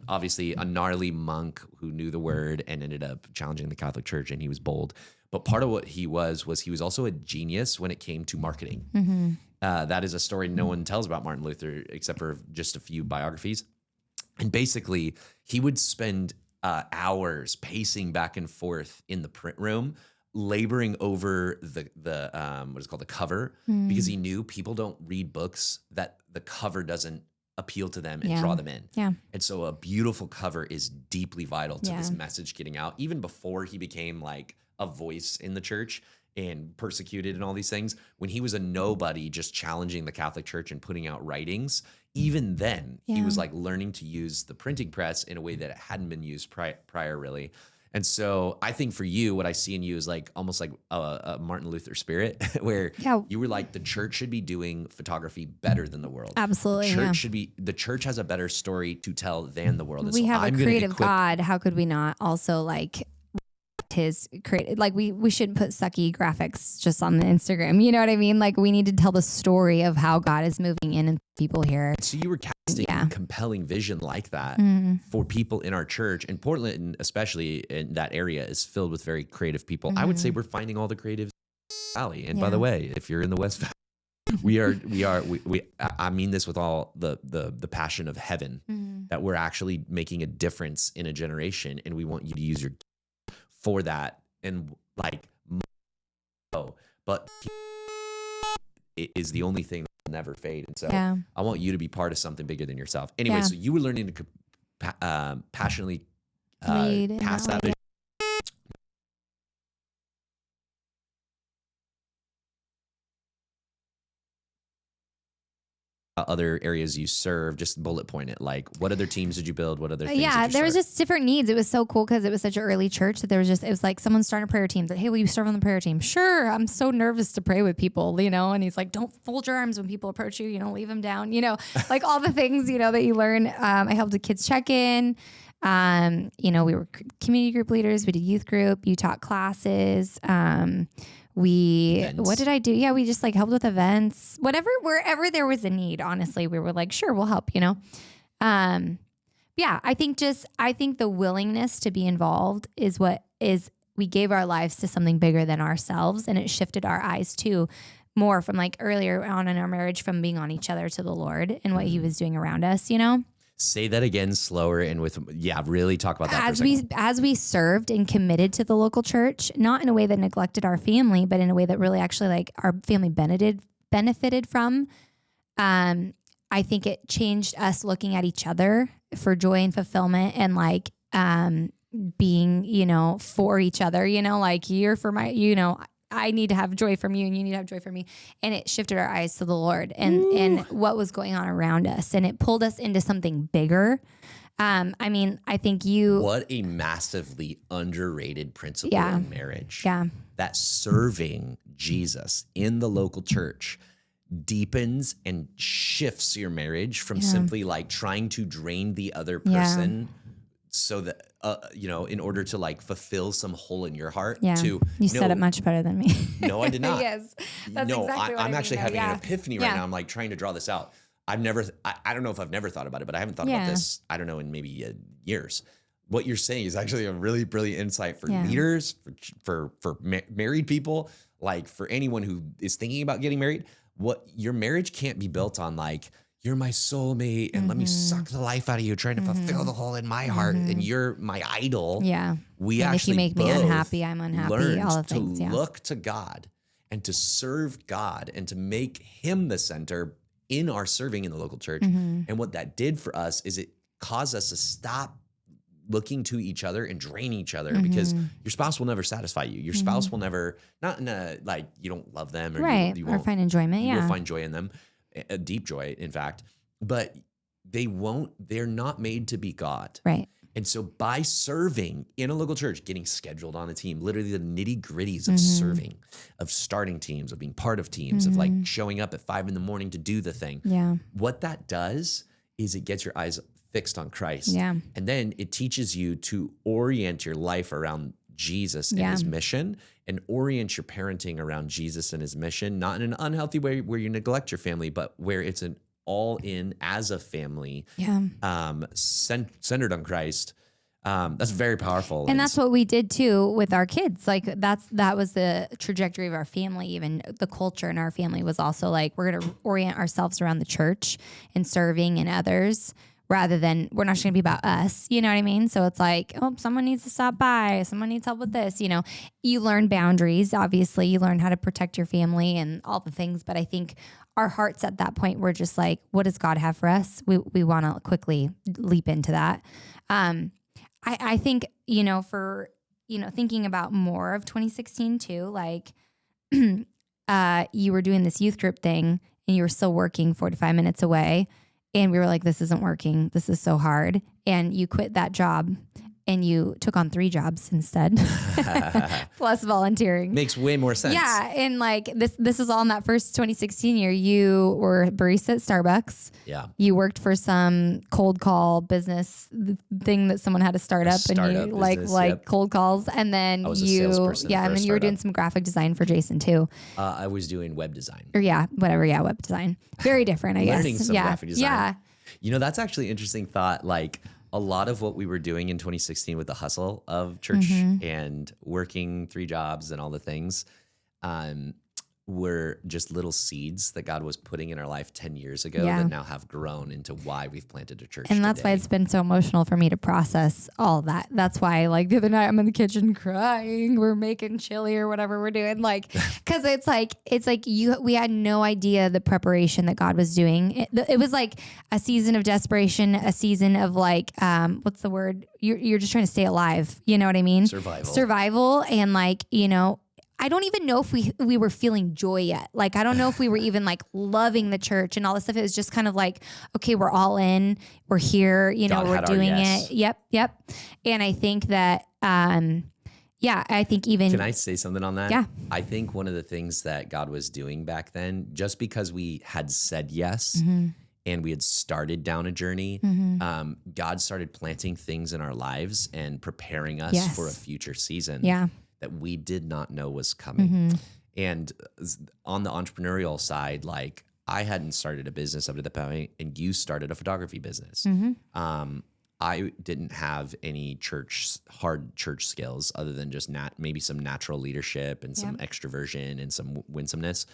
obviously a gnarly monk who knew the word and ended up challenging the Catholic Church, and he was bold. But part of what he was he was also a genius when it came to marketing. That is a story no one tells about Martin Luther except for just a few biographies. And basically, he would spend hours pacing back and forth in the print room, laboring over the what is called the cover, because he knew people don't read books that the cover doesn't appeal to them and draw them in. Yeah. And so a beautiful cover is deeply vital to this message getting out. Even before he became like a voice in the church and persecuted and all these things, when he was a nobody just challenging the Catholic Church and putting out writings, even then he was like learning to use the printing press in a way that it hadn't been used prior really. And so I think for you, what I see in you is like almost like a Martin Luther spirit, where you were like, the church should be doing photography better than the world. Absolutely. The church has a better story to tell than the world. And we so have I'm a creative God. How could we not also like his creative, like we shouldn't put sucky graphics just on the Instagram. You know what I mean? Like we need to tell the story of how God is moving in and people here. So you were casting compelling vision like that for people in our church, and Portland, especially in that area, is filled with very creative people. I would say we're finding all the creatives in the Valley. And by the way, if you're in the West Valley, I mean this with all the passion of heaven, that we're actually making a difference in a generation, and we want you to use your for that. And like, but it is the only thing that will never fade. And so I want you to be part of something bigger than yourself. Anyway, so you were learning to passionately pass that vision. Other areas you serve, just bullet point it. Like, what other teams did you build? What other things did you there was just different needs. It was so cool because it was such an early church that it was like someone starting a prayer team that, hey, will you serve on the prayer team? Sure. I'm so nervous to pray with people, and he's like, don't fold your arms when people approach you, leave them down, like all the things, that you learn. I helped the kids check in. We were community group leaders. We did youth group. You taught classes. What did I do? Yeah, we just like helped with events, wherever there was a need. Honestly, we were like, sure, we'll help, I think the willingness to be involved is we gave our lives to something bigger than ourselves. And it shifted our eyes too, more from like earlier on in our marriage, from being on each other to the Lord and what he was doing around us, Say that again slower and really talk about that. As we served and committed to the local church, not in a way that neglected our family, but in a way that really actually like our family benefited from. I think it changed us looking at each other for joy and fulfillment, and like being, for each other, like you're for my, I need to have joy from you and you need to have joy from me. And it shifted our eyes to the Lord and what was going on around us. And it pulled us into something bigger. I think what a massively underrated principle in marriage. Yeah. That serving Jesus in the local church deepens and shifts your marriage from simply like trying to drain the other person so that, in order to like fulfill some hole in your heart. You said it much better than me. No, I did not. Yes. That's exactly what I'm actually having an epiphany right now. I'm like trying to draw this out. I don't know if I've never thought about it, but I haven't thought about this, I don't know, in maybe years. What you're saying is actually a really brilliant insight for leaders, for married people, like for anyone who is thinking about getting married. What your marriage can't be built on like, you're my soulmate and let me suck the life out of you trying to fulfill the hole in my heart and you're my idol. Yeah. We and actually if you make me unhappy, I'm unhappy. Learned all the things. to look to God and to serve God and to make him the center in our serving in the local church. And what that did for us is it caused us to stop looking to each other and drain each other because your spouse will never satisfy you. Your spouse will never, not in a, like, you don't love them or you won't find enjoyment. You will find joy in them, a deep joy, in fact, but they're not made to be God. Right. And so by serving in a local church, getting scheduled on a team, literally the nitty gritties of serving, of starting teams, of being part of teams, of like showing up at 5 a.m. to do the thing. Yeah. What that does is it gets your eyes fixed on Christ. Yeah. And then it teaches you to orient your life around Jesus and his mission, and orient your parenting around Jesus and his mission, not in an unhealthy way where you neglect your family, but where it's an all in as a family, centered on Christ. That's very powerful. And that's what we did too with our kids. Like that was the trajectory of our family. Even the culture in our family was also like, we're going to orient ourselves around the church and serving and others, rather than we're not just going to be about us. You know what I mean? So it's like, oh, someone needs to stop by. Someone needs help with this. You know, you learn boundaries. Obviously, you learn how to protect your family and all the things. But I think our hearts at that point were just like, what does God have for us? We want to quickly leap into that. I think, you know, for, you know, thinking about more of 2016 too, like you were doing this youth group thing and you were still working 45 minutes away. And we were like, this isn't working. This is so hard. And you quit that job and you took on 3 jobs instead, plus volunteering. Makes way more sense. Yeah. And like this is all in that first 2016 year. You were a barista at Starbucks. Yeah. You worked for some cold call business thing that someone had to start up, and you like cold calls. And then I was a salesperson for and a then you were doing some graphic design for Jason too. I was doing web design. Or web design. Very different, I guess. Learning some graphic design. Yeah. You know, that's actually an interesting thought. Like, a lot of what we were doing in 2016 with the hustle of church and working 3 jobs and all the things were just little seeds that God was putting in our life 10 years ago that now have grown into why we've planted a church. And that's why it's been so emotional for me to process all that. That's why, like, the other night I'm in the kitchen crying. We're making chili or whatever we're doing. Like, cause it's like we had no idea the preparation that God was doing. It was like a season of desperation, a season of like, what's the word? You're just trying to stay alive. You know what I mean? Survival. And like, you know, I don't even know if we were feeling joy yet. Like, I don't know if we were even like loving the church and all this stuff. It was just kind of like, okay, we're all in, we're here, you know, we're doing it. Yep. And I think that, I think even. Can I say something on that? Yeah. I think one of the things that God was doing back then, just because we had said yes and we had started down a journey, God started planting things in our lives and preparing us for a future season. Yeah. That we did not know was coming. And on the entrepreneurial side, like, I hadn't started a business up to that point, and you started a photography business. I didn't have any hard church skills other than just maybe some natural leadership and some extroversion and some winsomeness.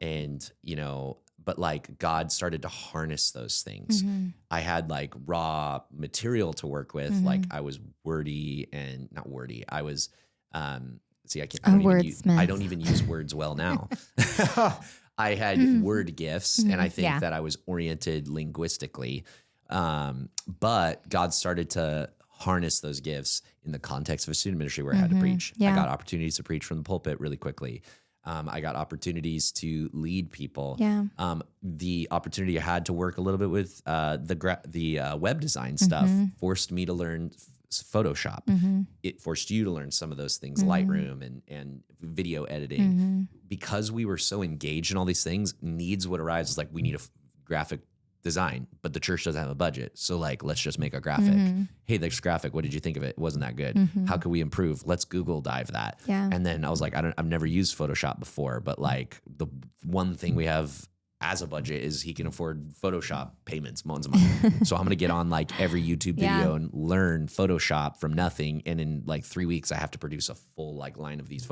And, you know, but like God started to harness those things. I had like raw material to work with. Like, I was wordy and not wordy. I was, I don't even use words well now. I had word gifts, and I think that I was oriented linguistically. But God started to harness those gifts in the context of a student ministry where I had to preach. I got opportunities to preach from the pulpit really quickly. I got opportunities to lead people. The opportunity I had to work a little bit with the web design stuff forced me to learn Photoshop. It forced you to learn some of those things, Lightroom and video editing. Because we were so engaged in all these things, needs would arise. It's like, we need a graphic design, but the church doesn't have a budget. So like, let's just make a graphic. Hey, this graphic, what did you think of it? It wasn't that good. How could we improve? Let's Google dive that. And then I was like, I've never used Photoshop before, but like, the one thing we have as a budget is he can afford Photoshop payments months a month. So I'm going to get on like every YouTube video and learn Photoshop from nothing. And in like 3 weeks, I have to produce a full like line of these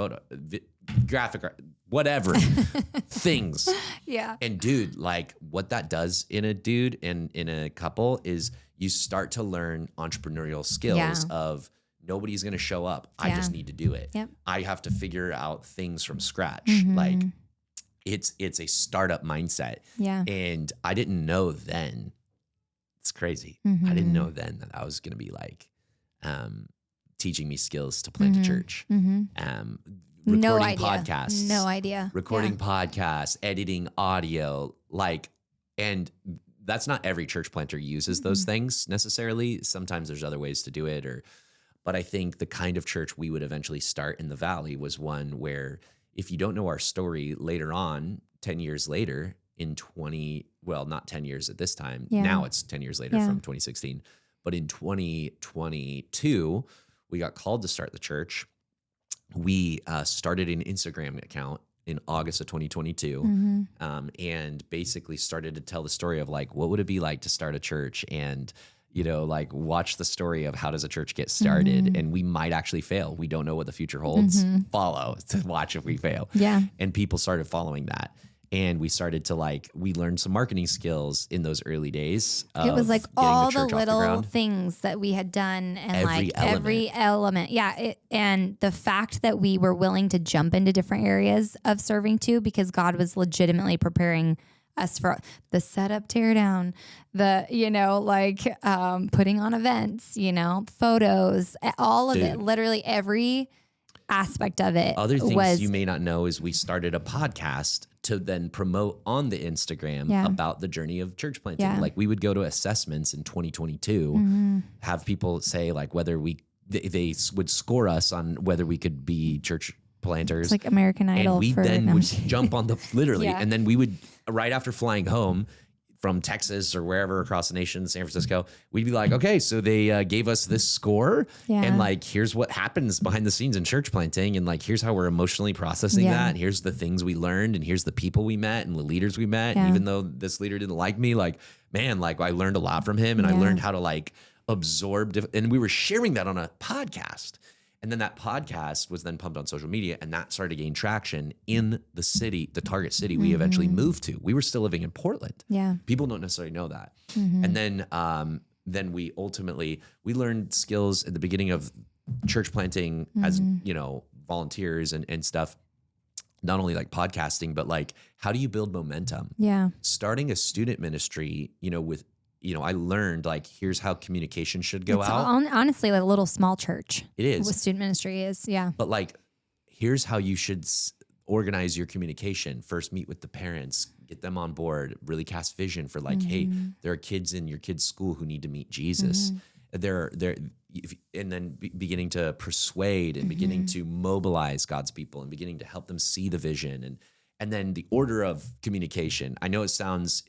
graphic, whatever things. And dude, like, what that does in a dude and in a couple is you start to learn entrepreneurial skills of nobody's going to show up. I just need to do it. I have to figure out things from scratch. Like, it's a startup mindset. And I didn't know then. It's crazy. I didn't know then that I was going to be like, teaching me skills to plant a church. Recording podcasts. No idea. Recording podcasts, editing audio, like, and that's not every church planter uses those things necessarily. Sometimes there's other ways to do it, but I think the kind of church we would eventually start in the Valley was one where if you don't know our story later on, 10 years later not 10 years at this time. Yeah. Now it's 10 years later from 2016. But in 2022, we got called to start the church. We started an Instagram account in August of 2022 and basically started to tell the story of like, what would it be like to start a church? And, like watch the story of how does a church get started? And we might actually fail. We don't know what the future holds. Follow to watch if we fail. Yeah. And people started following that. And we started to we learned some marketing skills in those early days. It was like all the little things that we had done and every element. Yeah. And the fact that we were willing to jump into different areas of serving too, because God was legitimately preparing us for the setup, tear down, the, putting on events, photos, all of it, literally every aspect of it. Other things you may not know is we started a podcast to then promote on the Instagram about the journey of church planting. Yeah. Like we would go to assessments in 2022, have people say like whether they would score us on whether we could be church planters. It's like American Idol. And we then would jump on the literally, and then we would right after flying home from Texas or wherever across the nation, San Francisco, we'd be like, okay, so they gave us this score and like, here's what happens behind the scenes in church planting. And like, here's how we're emotionally processing that. And here's the things we learned. And here's the people we met and the leaders we met. And even though this leader didn't like me, like, man, like I learned a lot from him and I learned how to like absorb. And we were sharing that on a podcast. And then that podcast was then pumped on social media and that started to gain traction in the city, the target city we eventually moved to. We were still living in Portland. Yeah. People don't necessarily know that. And then we learned skills at the beginning of church planting as, volunteers and stuff. Not only like podcasting, but like, how do you build momentum? Yeah. Starting a student ministry, I learned like, here's how communication should go out. Honestly, like a little small church. It is. What student ministry is. Yeah. But like, here's how you should organize your communication. First, meet with the parents, get them on board, really cast vision for like, hey, there are kids in your kid's school who need to meet Jesus. And then beginning to persuade and beginning to mobilize God's people and beginning to help them see the vision. And then the order of communication. I know it sounds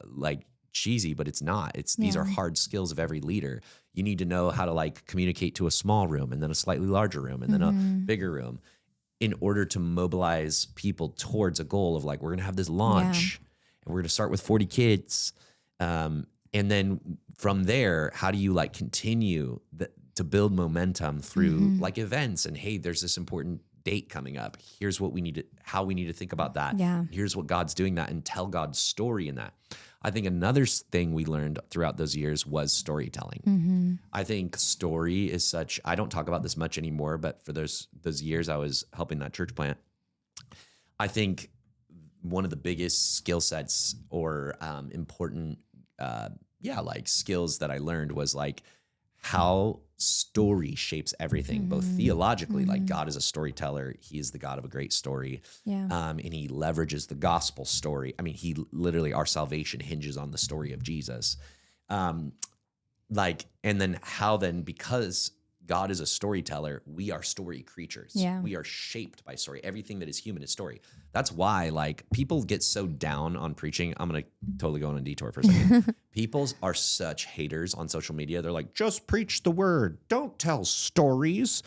like cheesy, but it's not. These are hard skills of every leader. You need to know how to like communicate to a small room and then a slightly larger room and then a bigger room in order to mobilize people towards a goal of like, we're going to have this launch and we're going to start with 40 kids. And then from there, how do you like continue to build momentum through like events and hey, there's this important date coming up. Here's what how we need to think about that. Yeah. Here's what God's doing that and tell God's story in that. I think another thing we learned throughout those years was storytelling. I think story is I don't talk about this much anymore, but for those years I was helping that church plant, I think one of the biggest skill sets or important, like skills that I learned was like how story shapes everything, both theologically, like God is a storyteller. He is the God of a great story. Yeah. And he leverages the gospel story. I mean, our salvation hinges on the story of Jesus. And then how then, because God is a storyteller, we are story creatures. Yeah. We are shaped by story. Everything that is human is story. That's why like people get so down on preaching. I'm going to totally go on a detour for a second. People are such haters on social media. They're like, just preach the word. Don't tell stories.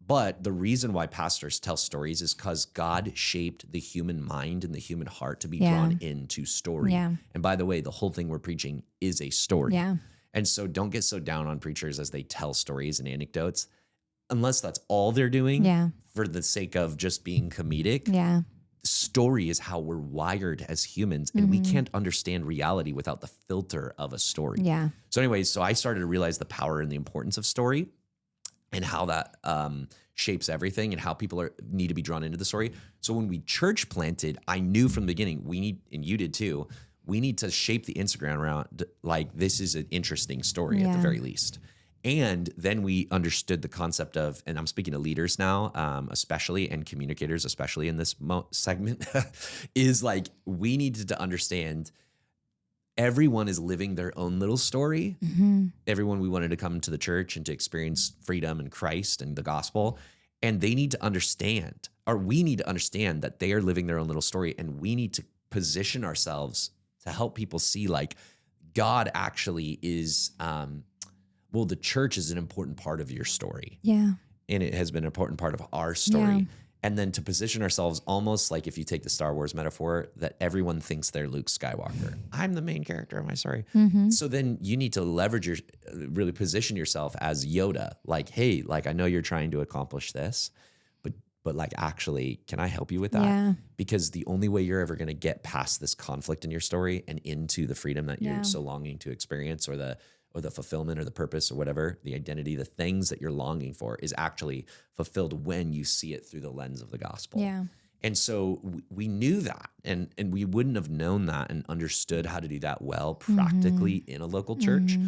But the reason why pastors tell stories is because God shaped the human mind and the human heart to be drawn into story. Yeah. And by the way, the whole thing we're preaching is a story. Yeah. And so don't get so down on preachers as they tell stories and anecdotes, unless that's all they're doing for the sake of just being comedic. Yeah. Story is how we're wired as humans, and we can't understand reality without the filter of a story. Yeah. So anyways, I started to realize the power and the importance of story and how that shapes everything and how people need to be drawn into the story. So when we church planted, I knew from the beginning, and you did too, we need to shape the Instagram around like this is an interesting story at the very least. And then we understood the concept of, and I'm speaking to leaders now, especially, and communicators, especially in this segment, is like we needed to understand everyone is living their own little story. Everyone, we wanted to come to the church and to experience freedom and Christ and the gospel. And they need to understand, or we need to understand, that they are living their own little story. And we need to position ourselves to help people see, like, God actually is, well, the church is an important part of your story. Yeah. And it has been an important part of our story. Yeah. And then to position ourselves almost like, if you take the Star Wars metaphor, that everyone thinks they're Luke Skywalker. I'm the main character of my story. So then you need to leverage really position yourself as Yoda. Like, hey, like, I know you're trying to accomplish this, but like, actually, can I help you with that? Yeah. Because the only way you're ever going to get past this conflict in your story and into the freedom that you're so longing to experience, or the fulfillment or the purpose or whatever, the identity, the things that you're longing for, is actually fulfilled when you see it through the lens of the gospel. Yeah. And so we knew that, and we wouldn't have known that and understood how to do that well practically in a local church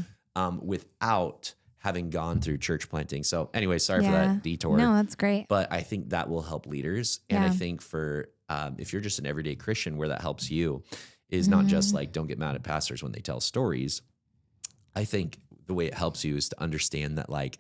without having gone through church planting. So anyway, sorry for that detour. No, that's great. But I think that will help leaders. And I think for, if you're just an everyday Christian, where that helps you is not just like, don't get mad at pastors when they tell stories. I think the way it helps you is to understand that, like,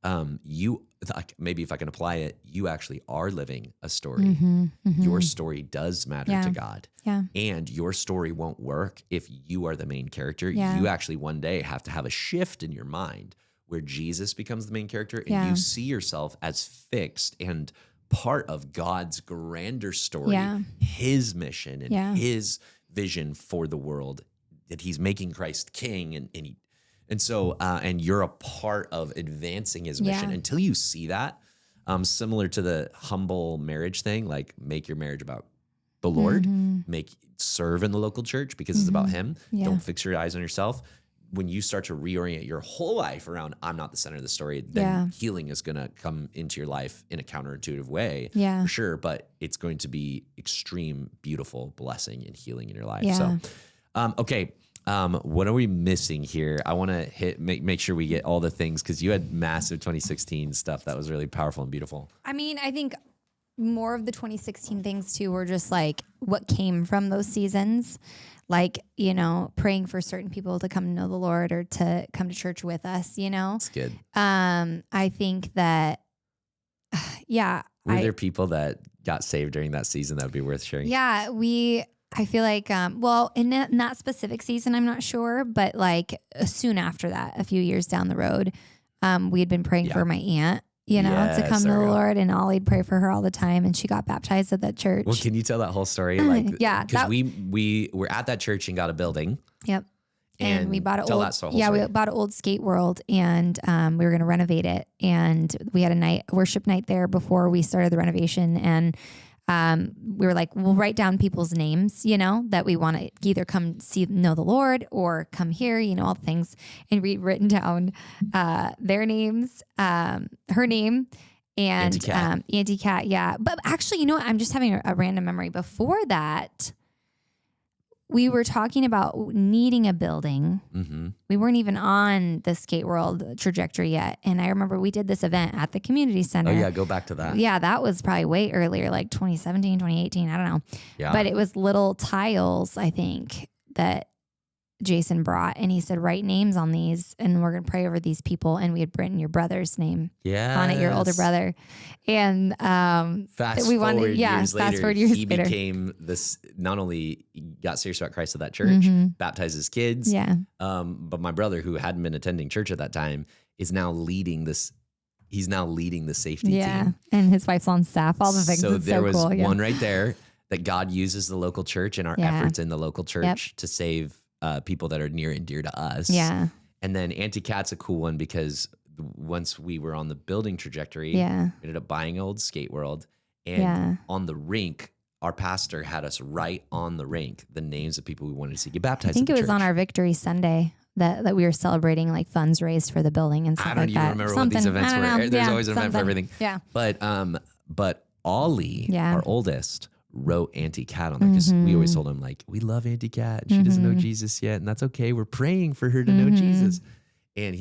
maybe if I can apply it, you actually are living a story. Your story does matter to God. And your story won't work if you are the main character. You actually one day have to have a shift in your mind where Jesus becomes the main character, and you see yourself as fixed and part of God's grander story, his mission and his vision for the world, that he's making Christ king, and so you're a part of advancing his mission. Until you see that, similar to the humble marriage thing, like, make your marriage about the Lord, serve in the local church because it's about him. Don't fix your eyes on yourself. When you start to reorient your whole life around, I'm not the center of the story, then healing is going to come into your life in a counterintuitive way, for sure. But it's going to be extreme, beautiful blessing and healing in your life. So, okay. What are we missing here? I want to make sure we get all the things, because you had massive 2016 stuff that was really powerful and beautiful. I mean, I think more of the 2016 things too were just like what came from those seasons. Like, praying for certain people to come to know the Lord or to come to church with us, That's good. I think that, Were there people that got saved during that season that would be worth sharing? Yeah, I feel like, in that specific season, I'm not sure, but like soon after that, a few years down the road, we had been praying for my aunt, to come to the Lord, and Ollie'd pray for her all the time, and she got baptized at that church. Well, can you tell that whole story? Like, because we were at that church and got a building. Yep. And we bought we bought an old skate world, and we were going to renovate it. And we had a worship night there before we started the renovation. And we were like, we'll write down people's names, that we want to either come know the Lord or come here, all the things. And we'd written down their names, her name, and Auntie Kat. Yeah. But actually, I'm just having a random memory. Before that, we were talking about needing a building. We weren't even on the skate world trajectory yet. And I remember we did this event at the community center. Oh yeah, go back to that. Yeah, that was probably way earlier, like 2017, 2018. I don't know. Yeah. But it was little tiles, I think, that Jason brought. And he said, write names on these, and we're going to pray over these people. And we had written your brother's name on it, your older brother. And fast forward years later, he later, became this, not only got serious about Christ at that church, baptized his kids. Yeah. But my brother, who hadn't been attending church at that time, is now leading this. He's now leading the safety team. And his wife's on staff, all the things. So it's there was cool, one right there, that God uses the local church and our efforts in the local church to save people that are near and dear to us. Yeah. And then Auntie Kat's a cool one, because once we were on the building trajectory, we ended up buying old skate world. And on the rink, our pastor had us write on the rink the names of people we wanted to see get baptized. I think it was on our Victory Sunday that we were celebrating, like funds raised for the building and stuff like that. I don't even remember what these events were. There's always an event for everything. Yeah. But Ollie, our oldest, wrote Auntie Kat on there, because we always told him, like, we love Auntie Kat. She doesn't know Jesus yet, and that's okay. We're praying for her to know Jesus. And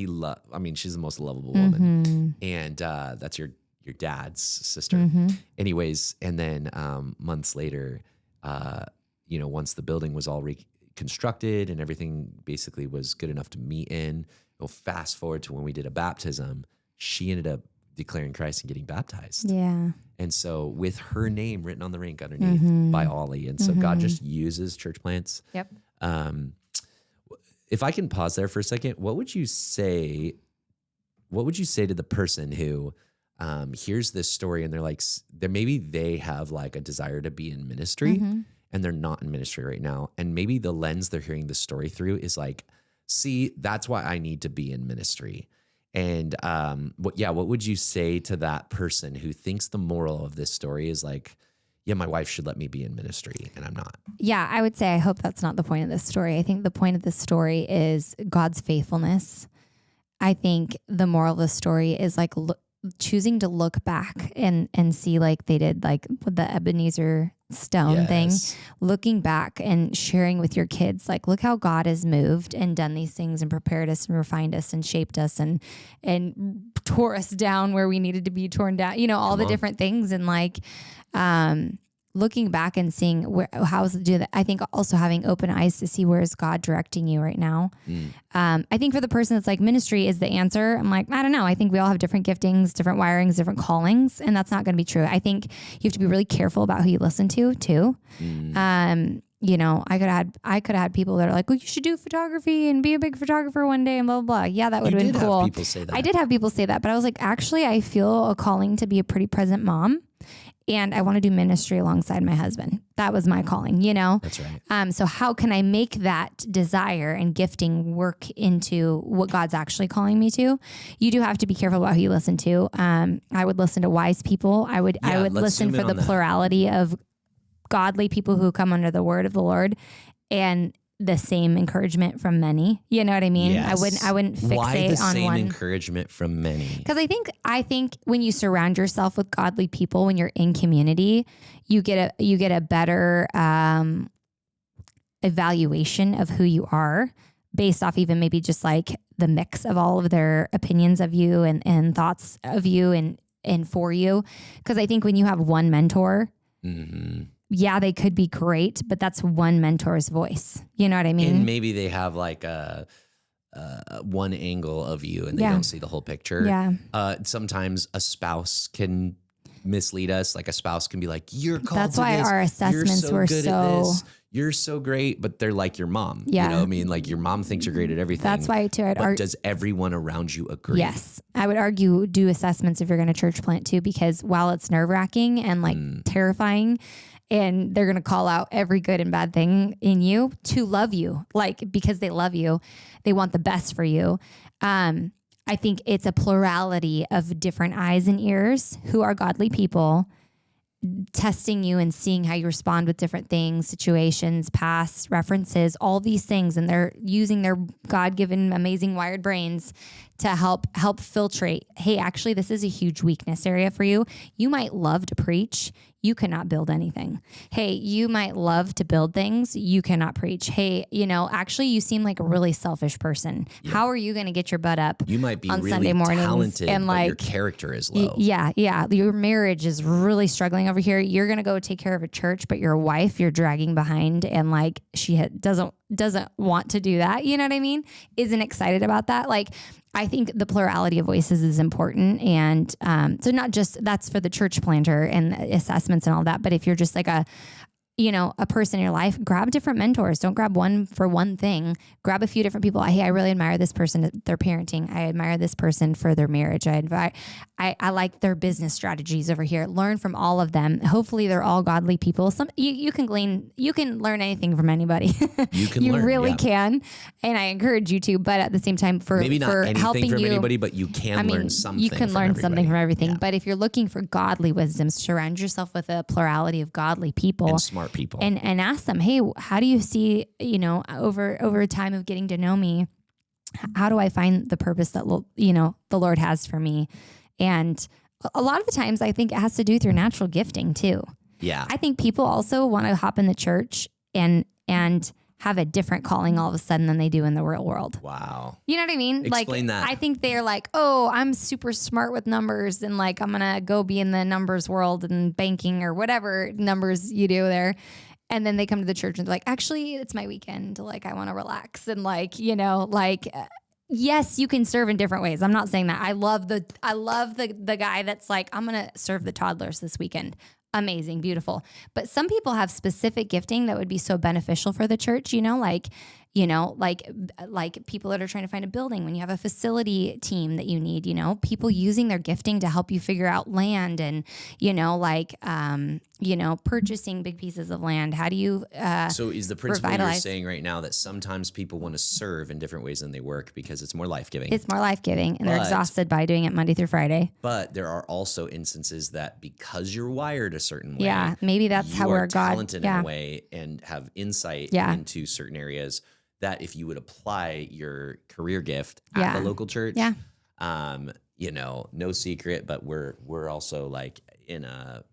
she's the most lovable woman. And that's your dad's sister. Anyways, and then months later, once the building was all constructed and everything basically was good enough to meet in. Well, fast forward to when we did a baptism, she ended up declaring Christ and getting baptized. Yeah. And so with her name written on the rink underneath by Ollie. And so God just uses church plants. Yep. If I can pause there for a second, what would you say to the person who hears this story and they're like, maybe they have like a desire to be in ministry and they're not in ministry right now. And maybe the lens they're hearing the story through is like, see, that's why I need to be in ministry. And what would you say to that person who thinks the moral of this story is like, yeah, my wife should let me be in ministry and I'm not? Yeah, I would say I hope that's not the point of this story. I think the point of this story is God's faithfulness. I think the moral of the story is like choosing to look back and see like they did like with the Ebenezer stone thing, looking back and sharing with your kids, like, look how God has moved and done these things and prepared us and refined us and shaped us and tore us down where we needed to be torn down, all the different things. And like, looking back and seeing how to do that. I think also having open eyes to see where is God directing you right now. I think for the person that's like ministry is the answer. I'm like, I don't know. I think we all have different giftings, different wirings, different callings, and that's not going to be true. I think you have to be really careful about who you listen to too. I could have had people that are like, well, you should do photography and be a big photographer one day and blah, blah, blah. Yeah, that would have been cool. People say that. I did have people say that, but I was like, actually, I feel a calling to be a pretty present mom. And I want to do ministry alongside my husband. That was my calling, That's right. So how can I make that desire and gifting work into what God's actually calling me to? You do have to be careful about who you listen to. I would listen to wise people. I would listen for the plurality of godly people who come under the word of the Lord and the same encouragement from many. You know what I mean? Yes. I wouldn't fixate on one. Why the same encouragement from many? Because I think when you surround yourself with godly people, when you're in community, you get a better evaluation of who you are based off even maybe just like the mix of all of their opinions of you and thoughts of you and for you. Because I think when you have one mentor, yeah, they could be great, but that's one mentor's voice. You know what I mean? And maybe they have like a one angle of you and they don't see the whole picture. Yeah. Sometimes a spouse can mislead us. Like a spouse can be like, you're called That's to why this. our assessments you're so were good so at this. You're so great, but they're like your mom. Yeah. You know what I mean? Like your mom thinks you're great at everything. That's why too. But does everyone around you agree? Yes. I would argue do assessments if you're going to church plant too, because while it's nerve wracking and like terrifying, and they're going to call out every good and bad thing in you to love you, like because they love you, they want the best for you. I think it's a plurality of different eyes and ears who are godly people testing you and seeing how you respond with different things, situations, past references, all these things. And they're using their God-given, amazing wired brains to help filtrate. Hey, actually, this is a huge weakness area for you. You might love to preach. You cannot build anything. Hey, you might love to build things. You cannot preach. Hey, actually, you seem like a really selfish person. Yeah. How are you going to get your butt up? You might be on really Sunday mornings talented, and but your character is low. Yeah. Your marriage is really struggling over here. You're going to go take care of a church, but your wife you're dragging behind, and like she doesn't want to do that. You know what I mean? Isn't excited about that. Like, I think the plurality of voices is important. And so not just that's for the church planter and assessments and all that, but if you're just like a person in your life, grab different mentors. Don't grab one for one thing. Grab a few different people. Hey, I really admire this person, their parenting. I admire this person for their marriage. I like their business strategies over here. Learn from all of them. Hopefully they're all godly people. You can learn anything from anybody. You really can. And I encourage you to, but at the same time maybe not anything helping from you, anybody, but you can learn something. You can learn something from everything. Yeah. But if you're looking for godly wisdom, surround yourself with a plurality of godly people. And smart people. And ask them, hey, how do you see, over a time of getting to know me, how do I find the purpose that, the Lord has for me? And a lot of the times I think it has to do with your natural gifting too. Yeah. I think people also want to hop in the church and have a different calling all of a sudden than they do in the real world. Wow. You know what I mean? Explain that. I think they're like, oh, I'm super smart with numbers and like, I'm going to go be in the numbers world and banking or whatever numbers you do there. And then they come to the church and they're like, actually, it's my weekend. Like, I want to relax. And like, yes, you can serve in different ways. I'm not saying that. I love the guy that's like, I'm going to serve the toddlers this weekend. Amazing, beautiful. But some people have specific gifting that would be so beneficial for the church, like people that are trying to find a building when you have a facility team that you need, people using their gifting to help you figure out land and, purchasing big pieces of land. How do you So is the principle you're saying right now that sometimes people want to serve in different ways than they work because it's more life-giving? It's more life-giving, and they're exhausted by doing it Monday through Friday. But there are also instances that because you're wired a certain way, yeah, maybe that's how we're talented in a way and have insight into certain areas that if you would apply your career gift at the local church, no secret, but we're also like in a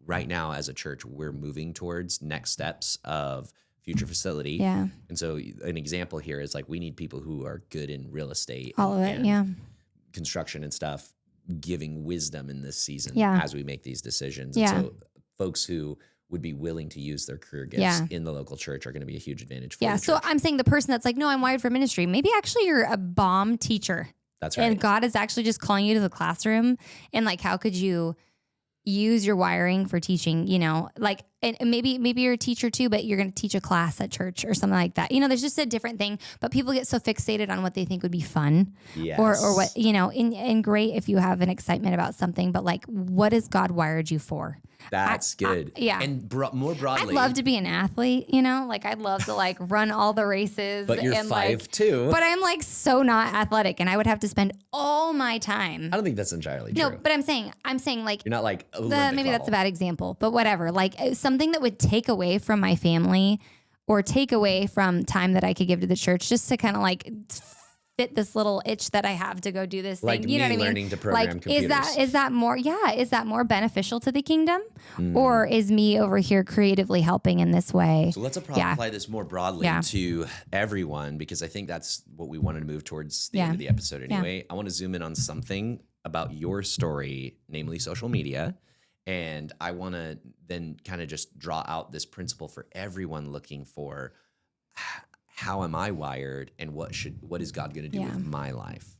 right now as a church, we're moving towards next steps of future facility. Yeah. And so an example here is like we need people who are good in real estate, construction and stuff, giving wisdom in this season as we make these decisions. And so folks who would be willing to use their career gifts in the local church are going to be a huge advantage for the church. So I'm saying the person that's like, no, I'm wired for ministry. Maybe actually you're a bomb teacher. That's right. And God is actually just calling you to the classroom. And like, how could you use your wiring for teaching, and maybe you're a teacher too, but you're going to teach a class at church or something like that. There's just a different thing, but people get so fixated on what they think would be fun or what, and great if you have an excitement about something, but like, what has God wired you for? That's good. And more broadly, I'd love to be an athlete, I'd love to like run all the races. But you're 5'2". But I'm like so not athletic, and I would have to spend all my time. I don't think that's entirely true. No, but I'm saying like you're not like maybe level. That's a bad example, but whatever. Like something that would take away from my family or take away from time that I could give to the church, just to kind of like fit this little itch that I have to go do this like thing. You know what I mean? Learning to program computers. Is that more beneficial to the kingdom? Or is me over here creatively helping in this way? So let's apply this more broadly to everyone, because I think that's what we wanted to move towards the end of the episode anyway. I want to zoom in on something about your story, namely social media. And I want to then kind of just draw out this principle for everyone looking for how am I wired and what is God going to do with my life?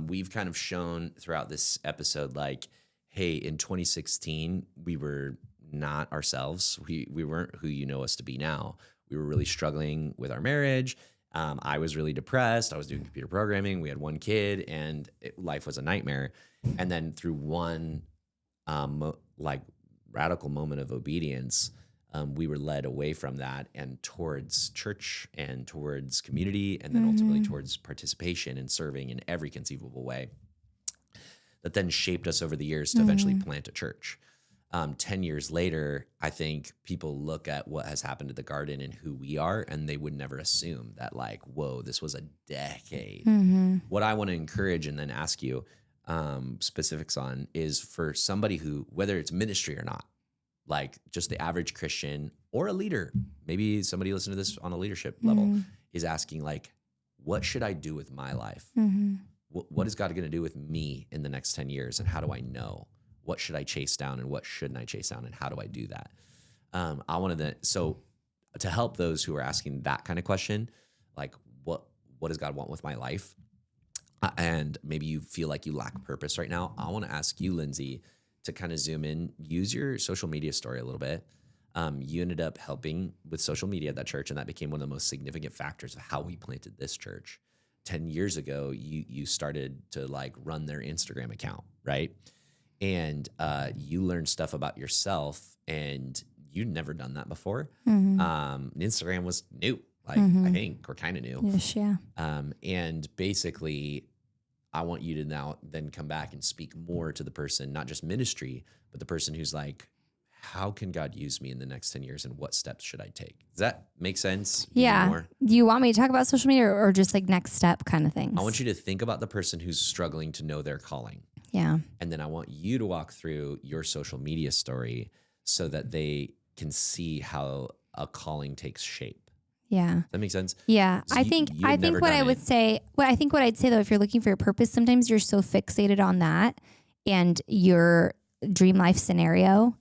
We've kind of shown throughout this episode, like, hey, in 2016, we were not ourselves. We weren't who you know us to be now. We were really struggling with our marriage. I was really depressed. I was doing computer programming. We had one kid, and life was a nightmare. And then through one radical moment of obedience, we were led away from that and towards church and towards community, and then ultimately towards participation and serving in every conceivable way that then shaped us over the years to eventually plant a church. 10 years later, I think people look at what has happened to the garden and who we are, and they would never assume that like, whoa, this was a decade. What I want to encourage and then ask you specifics on is for somebody who, whether it's ministry or not, like just the average Christian or a leader, maybe somebody listening to this on a leadership level is asking like, what should I do with my life? What is God going to do with me in the next 10 years? And how do I know? What should I chase down and what shouldn't I chase down? And how do I do that? So to help those who are asking that kind of question, like what does God want with my life? And maybe you feel like you lack purpose right now. I want to ask you, Lindsey, to kind of zoom in, use your social media story a little bit. You ended up helping with social media at that church, and that became one of the most significant factors of how we planted this church. 10 years ago, you started to like run their Instagram account, right? And you learned stuff about yourself, and you'd never done that before. Instagram was new, like I think, or kind of new. Yes, yeah. And basically, I want you to now then come back and speak more to the person, not just ministry, but the person who's like, how can God use me in the next 10 years, and what steps should I take? Does that make sense? Yeah. Do you want me to talk about social media or just like next step kind of things? I want you to think about the person who's struggling to know their calling. Yeah. And then I want you to walk through your social media story so that they can see how a calling takes shape. Yeah. Does that make sense? Yeah. So I think what I'd say though, if you're looking for your purpose, sometimes you're so fixated on that and your dream life scenario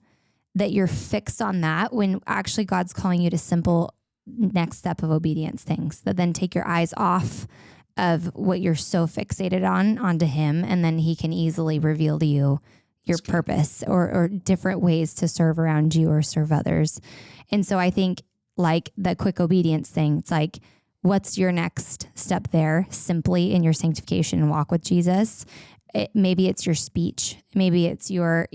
that you're fixed on that when actually God's calling you to simple next step of obedience things that then take your eyes off of what you're so fixated on onto him. And then he can easily reveal to you your purpose or different ways to serve around you or serve others. And so I think like the quick obedience thing, it's like, what's your next step there simply in your sanctification and walk with Jesus? Maybe it's your speech. Maybe it's your,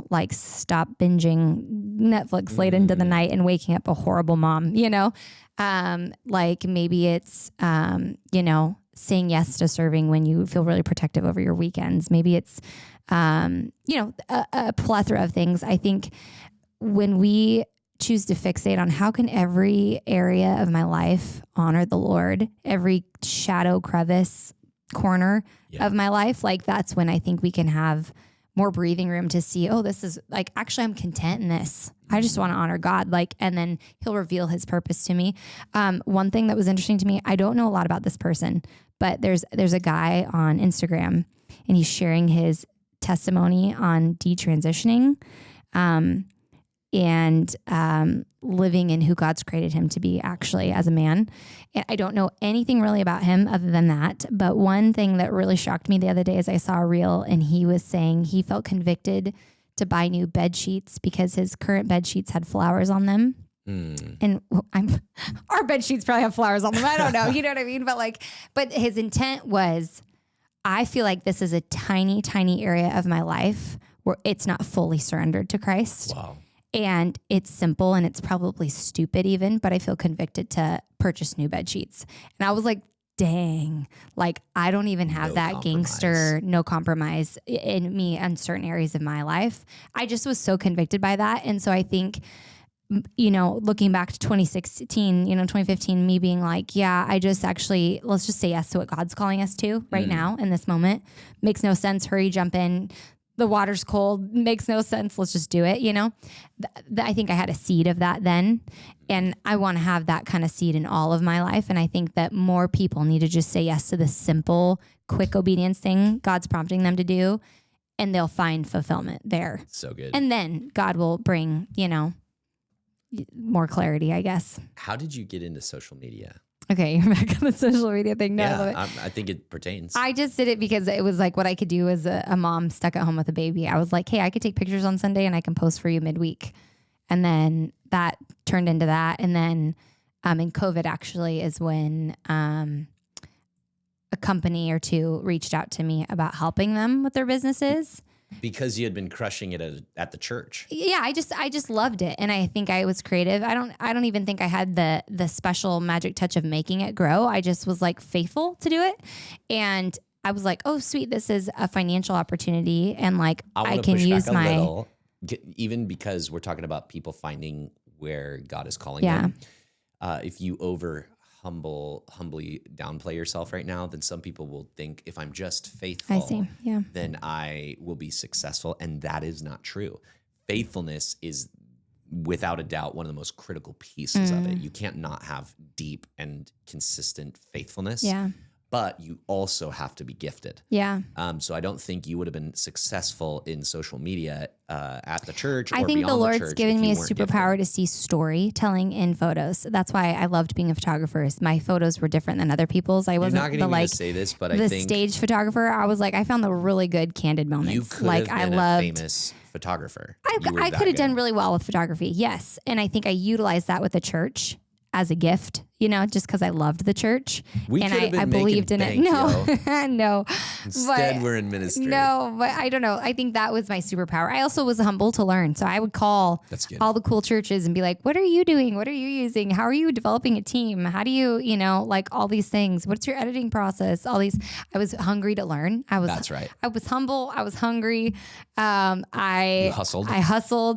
like stop binging Netflix late into the night and waking up a horrible mom, like maybe it's, saying yes to serving when you feel really protective over your weekends. Maybe it's, a plethora of things. I think when we choose to fixate on how can every area of my life honor the Lord, every shadow, crevice, corner of my life, like that's when I think we can have more breathing room to see, oh, this is like, actually I'm content in this. I just want to honor God. Like, and then he'll reveal his purpose to me. One thing that was interesting to me, I don't know a lot about this person, but there's a guy on Instagram and he's sharing his testimony on detransitioning, and living in who God's created him to be actually as a man. And I don't know anything really about him other than that. But one thing that really shocked me the other day is I saw a reel and he was saying he felt convicted to buy new bed sheets because his current bed sheets had flowers on them. And our bed sheets probably have flowers on them. I don't know. You know what I mean? But his intent was, I feel like this is a tiny, tiny area of my life where it's not fully surrendered to Christ. Wow. And it's simple and it's probably stupid even, but I feel convicted to purchase new bed sheets. And I was like, dang, like I don't even have gangster, no compromise in me in certain areas of my life. I just was so convicted by that. And so I think, looking back to 2016, 2015, me being like, yeah, let's just say yes to what God's calling us to right now in this moment. Makes no sense. Hurry, jump in. The water's cold, makes no sense. Let's just do it. I think I had a seed of that then. And I want to have that kind of seed in all of my life. And I think that more people need to just say yes to the simple, quick obedience thing God's prompting them to do. And they'll find fulfillment there. So good. And then God will bring, more clarity, I guess. How did you get into social media? Okay, you're back on the social media thing. No, yeah, I think it pertains. I just did it because it was like what I could do as a mom stuck at home with a baby. I was like, hey, I could take pictures on Sunday and I can post for you midweek. And then that turned into that. And then in COVID actually is when a company or two reached out to me about helping them with their businesses. Because you had been crushing it at the church. Yeah, I just loved it, and I think I was creative. I don't even think I had the special magic touch of making it grow. I just was like faithful to do it, and I was like, oh sweet, this is a financial opportunity, and like I can use my little, even because we're talking about people finding where God is calling them. If you humbly downplay yourself right now, then some people will think if I'm just faithful, then I will be successful. And that is not true. Faithfulness is without a doubt one of the most critical pieces of it. You can't not have deep and consistent faithfulness. But you also have to be gifted. So I don't think you would have been successful in social media at the church. I think the Lord's given me a superpower to see storytelling in photos. That's why I loved being a photographer. My photos were different than other people's. I wasn't You're not going to say this, but I think stage photographer. I was like, I found the really good candid moments. You could have been a famous photographer. I could have done really well with photography. Yes, and I think I utilized that with the church as a gift, just because I loved the church and I believed in it. No, no. Instead, we're in ministry. No, but I don't know. I think that was my superpower. I also was humble to learn. So I would call all the cool churches and be like, what are you doing? What are you using? How are you developing a team? How do you, like all these things? What's your editing process? All these, I was hungry to learn. That's right. I was humble. I was hungry. I hustled,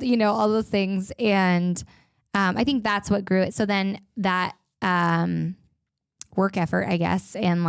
all those things. And I think that's what grew it. So then that work effort, I guess, and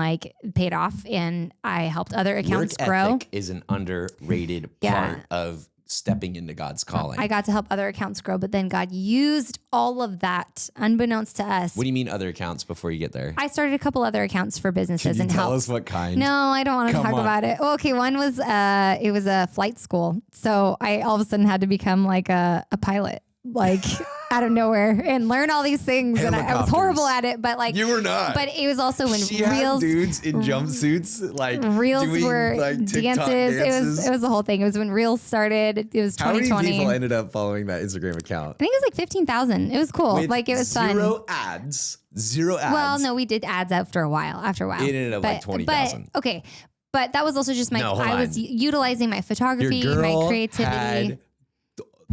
paid off, and I helped other accounts grow. Work ethic is an underrated part of stepping into God's calling. I got to help other accounts grow, but then God used all of that unbeknownst to us. What do you mean other accounts before you get there? I started a couple other accounts for businesses and Tell helped. us what kind. No, I don't want to talk about it. Well, okay, one was it was a flight school, so I all of a sudden had to become like a pilot, like out of nowhere, and learn all these things. And I was horrible at it, but like you were not. But it was also when she had dudes in jumpsuits, like reels doing, were like, dances. It was the whole thing. It was when reels started. It was 2020. How many people ended up following that Instagram account? I think it was like 15,000. It was cool. With like it was fun. Zero ads. Well, no, we did ads after a while. It ended up like 20,000. Okay. But that was also just I was utilizing my photography, Your girl my creativity. Had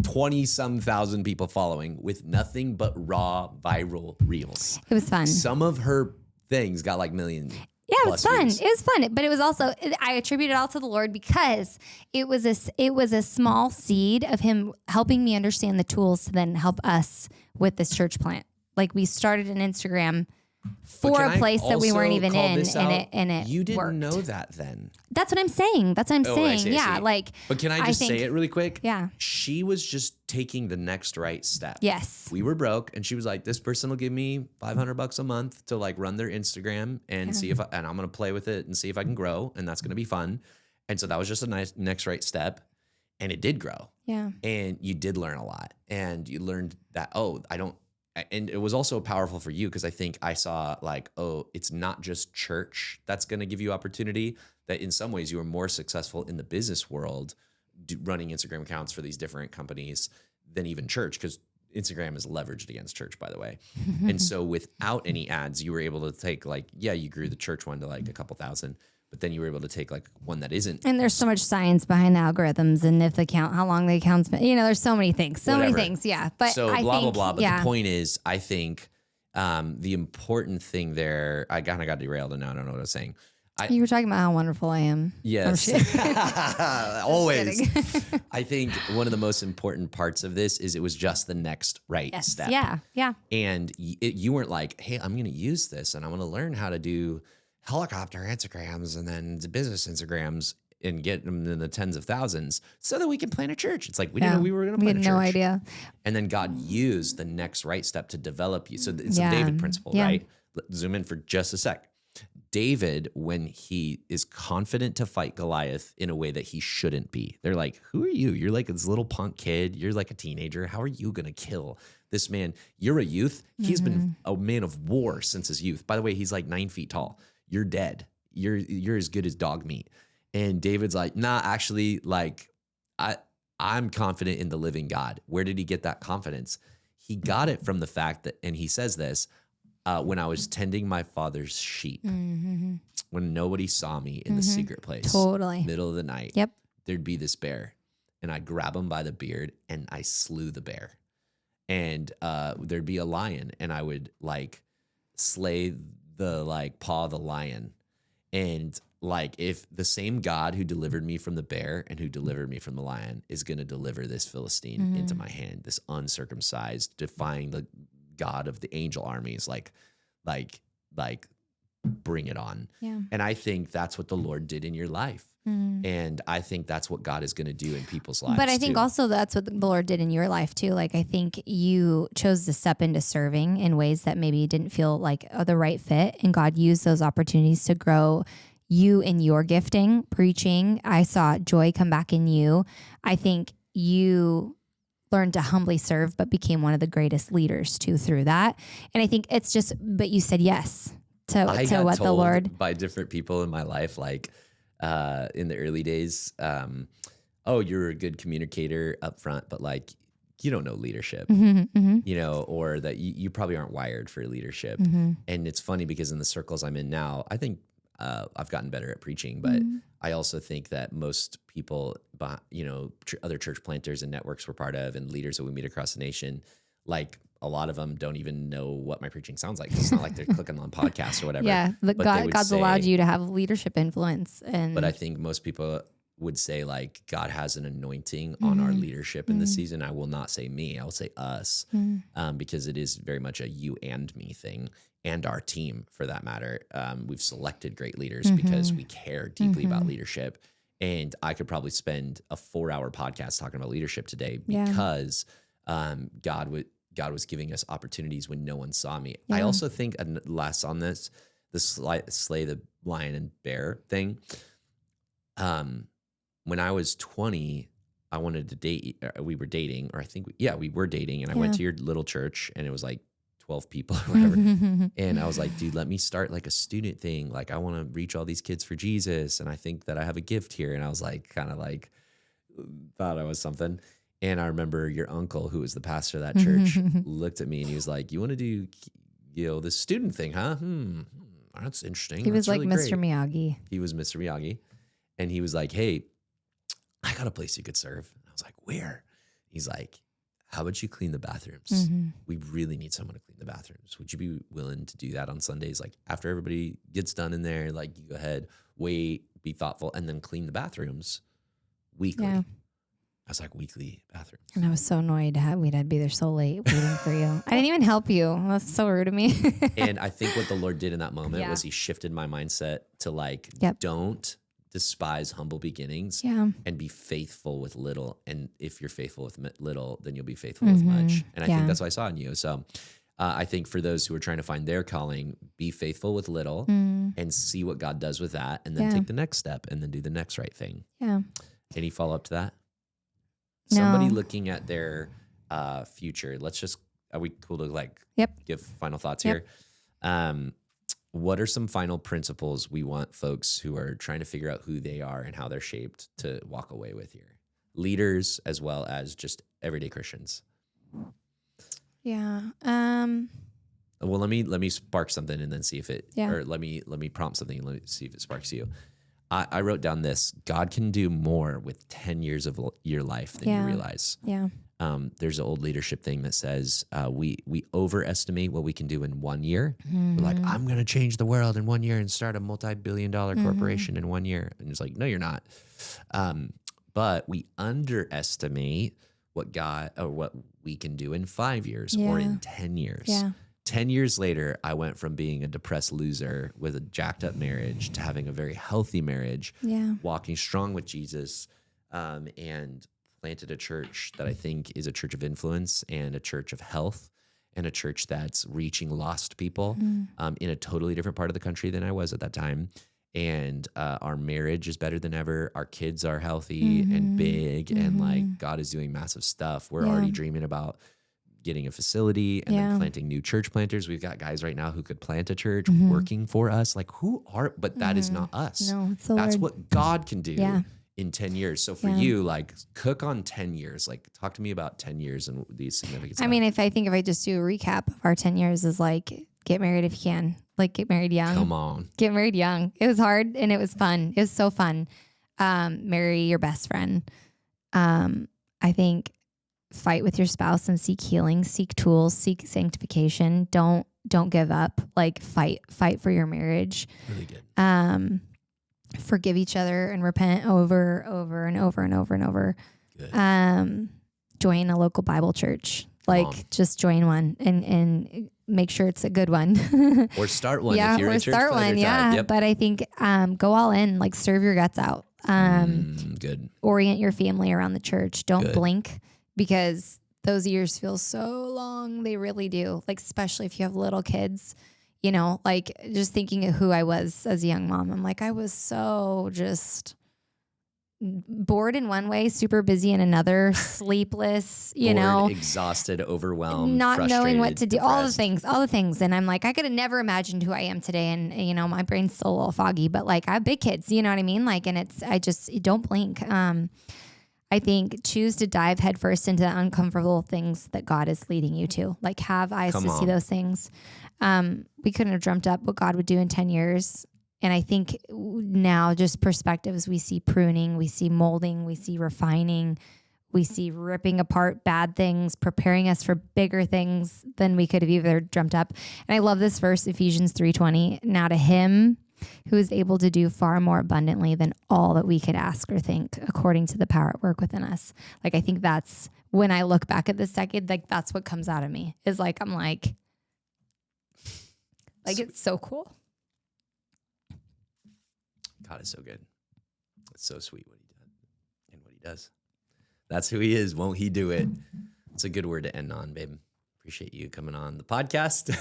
20-some thousand people following with nothing but raw viral reels. It was fun. Some of her things got like millions. Yeah, it was fun. Views. It was fun, but it was also, I attribute it all to the Lord because it was a small seed of Him helping me understand the tools to then help us with this church plant. Like we started an Instagram for a place that we weren't even in, and it you didn't worked. know that then. That's what I'm saying. I see. Yeah, like. But can I just say it really quick? Yeah. She was just taking the next right step. Yes. We were broke, and she was like, "This person will give me $500 a month to like run their Instagram and see if and I'm gonna play with it and see if I can grow, and that's gonna be fun." And so that was just a nice next right step, and it did grow. Yeah. And you did learn a lot, and you learned that and it was also powerful for you because I think I saw like, oh, it's not just church that's going to give you opportunity, that in some ways you were more successful in the business world running Instagram accounts for these different companies than even church, because Instagram is leveraged against church, by the way. And so without any ads, you were able to take like, yeah, you grew the church one to like a couple thousand, but then you were able to take like one that isn't. And there's so much science behind the algorithms and if the account, how long the account's been, there's so many things, many things. Yeah. But so blah, blah, blah. But the point is, I think the important thing there, I kind of got derailed and now I don't know what I was saying. You were talking about how wonderful I am. Yes. Always. I think one of the most important parts of this is it was just the next right step. Yeah. Yeah. And you weren't like, hey, I'm going to use this and I want to learn how to do helicopter Instagrams and then the business Instagrams and get them in the tens of thousands so that we can plant a church. It's like, we didn't know we were going to plant a church. We had no idea. And then God used the next right step to develop you. So it's a David principle, right? Zoom in for just a sec. David, when he is confident to fight Goliath in a way that he shouldn't be, they're like, who are you? You're like this little punk kid. You're like a teenager. How are you going to kill this man? You're a youth. He's been a man of war since his youth. By the way, he's like 9 feet tall. You're dead. You're as good as dog meat. And David's like, nah, actually, like I'm confident in the living God. Where did he get that confidence? He got it from the fact that, and he says this, when I was tending my father's sheep, when nobody saw me in the secret place, middle of the night, there'd be this bear, and I'd grab him by the beard and I slew the bear. And there'd be a lion, and I would like slay the like paw of the lion. And like, if the same God who delivered me from the bear and who delivered me from the lion is going to deliver this Philistine into my hand, this uncircumcised, defying the God of the angel armies, like bring it on. Yeah. And I think that's what the Lord did in your life. And I think that's what God is going to do in people's lives. But I think also that's what the Lord did in your life too. Like, I think you chose to step into serving in ways that maybe didn't feel like the right fit. And God used those opportunities to grow you in your gifting, preaching. I saw joy come back in you. I think you learned to humbly serve, but became one of the greatest leaders too through that. And I think it's just, but you said yes to what the Lord. By different people in my life, like, in the early days, oh, you're a good communicator up front, but like, you don't know leadership, or that you probably aren't wired for leadership. And it's funny because in the circles I'm in now, I think I've gotten better at preaching, but I also think that most people, other church planters and networks we're part of and leaders that we meet across the nation, like, a lot of them don't even know what my preaching sounds like. It's not like they're clicking on podcasts or whatever. Yeah, but God's allowed you to have leadership influence. But I think most people would say, like, God has an anointing on our leadership in this season. I will not say me. I will say us, because it is very much a you and me thing, and our team for that matter. We've selected great leaders because we care deeply about leadership. And I could probably spend a 4-hour podcast talking about leadership today Yeah. because God was giving us opportunities when no one saw me. Yeah. I also think, and last on this, the slay the lion and bear thing. When I was 20, I wanted to date. We were dating, or I think, we were dating. And I went to your little church, and it was like 12 people or whatever. And I was like, dude, let me start like a student thing. Like, I want to reach all these kids for Jesus. And I think that I have a gift here. And I was like, kind of like, thought I was something. And I remember your uncle, who was the pastor of that church, looked at me and he was like, you want to do, this student thing, huh? That's interesting. He was That's like really Mr. great. Miyagi. He was Mr. Miyagi. And he was like, hey, I got a place you could serve. And I was like, where? He's like, how about you clean the bathrooms? We really need someone to clean the bathrooms. Would you be willing to do that on Sundays? Like, after everybody gets done in there, like, you go ahead, wait, be thoughtful, and then clean the bathrooms weekly. Yeah. I was like, weekly bathrooms. And I was so annoyed we'd be there so late waiting for you. I didn't even help you. That's so rude of me. And I think what the Lord did in that moment was he shifted my mindset to like, don't despise humble beginnings and be faithful with little. And if you're faithful with little, then you'll be faithful with much. And I think that's what I saw in you. So I think for those who are trying to find their calling, be faithful with little and see what God does with that. And then take the next step and then do the next right thing. Yeah. Any follow up to that? No. Somebody looking at their future. Are we cool to like give final thoughts here? What are some final principles we want folks who are trying to figure out who they are and how they're shaped to walk away with here? Leaders as well as just everyday Christians. Yeah. Well, let me spark something and then see if it, or let me prompt something and let me see if it sparks you. I wrote down this: God can do more with 10 years of your life than you realize. Yeah. There's an old leadership thing that says we overestimate what we can do in 1 year. We're like, I'm going to change the world in 1 year and start a multi-billion-dollar corporation in 1 year. And it's like, no, you're not. But we underestimate what we can do in 5 years or in 10 years. Yeah. 10 years later, I went from being a depressed loser with a jacked up marriage to having a very healthy marriage, walking strong with Jesus, and planted a church that I think is a church of influence and a church of health and a church that's reaching lost people in a totally different part of the country than I was at that time. And our marriage is better than ever. Our kids are healthy and big, and like God is doing massive stuff. We're already dreaming about getting a facility and then planting new church planters. We've got guys right now who could plant a church working for us. Like, but that is not us. No, it's the That's Lord. what God can do in 10 years. So for you, like, cook on 10 years. Like, talk to me about 10 years and these significance. I mean, if I just do a recap of our 10 years is like, get married if you can. Like, get married young. Come on. Get married young. It was hard and it was fun. It was so fun. Marry your best friend. I think fight with your spouse and seek healing, seek tools, seek sanctification. Don't give up. Like, fight for your marriage. Really good. Forgive each other and repent over and over. Good. Join a local Bible church. Like, just join one and make sure it's a good one. Or start one. If you're or a church start one. Yeah. Yep. But I think go all in. Like, serve your guts out. Good. Orient your family around the church. Don't Good. blink, because those years feel so long. They really do. Like, especially if you have little kids. You know, like, just thinking of who I was as a young mom. I'm like, I was so just bored in one way, super busy in another, sleepless, you know, exhausted, overwhelmed, not knowing what to do, depressed. all the things. And I'm like, I could have never imagined who I am today. And, you know, my brain's still a little foggy, but like, I have big kids, you know what I mean? Like, and I just don't blink. I think choose to dive headfirst into the uncomfortable things that God is leading you to. Like, have eyes to see those things. We couldn't have dreamt up what God would do in 10 years. And I think now, just perspectives, we see pruning, we see molding, we see refining, we see ripping apart bad things, preparing us for bigger things than we could have either dreamt up. And I love this verse, Ephesians 3:20. Now to him who is able to do far more abundantly than all that we could ask or think, according to the power at work within us. Like, I think that's when I look back at this decade, like, that's what comes out of me is like, I'm like it's so cool. God is so good. That's so sweet what he did and what he does. That's who he is. Won't he do it? It's a good word to end on, babe. Appreciate you coming on the podcast.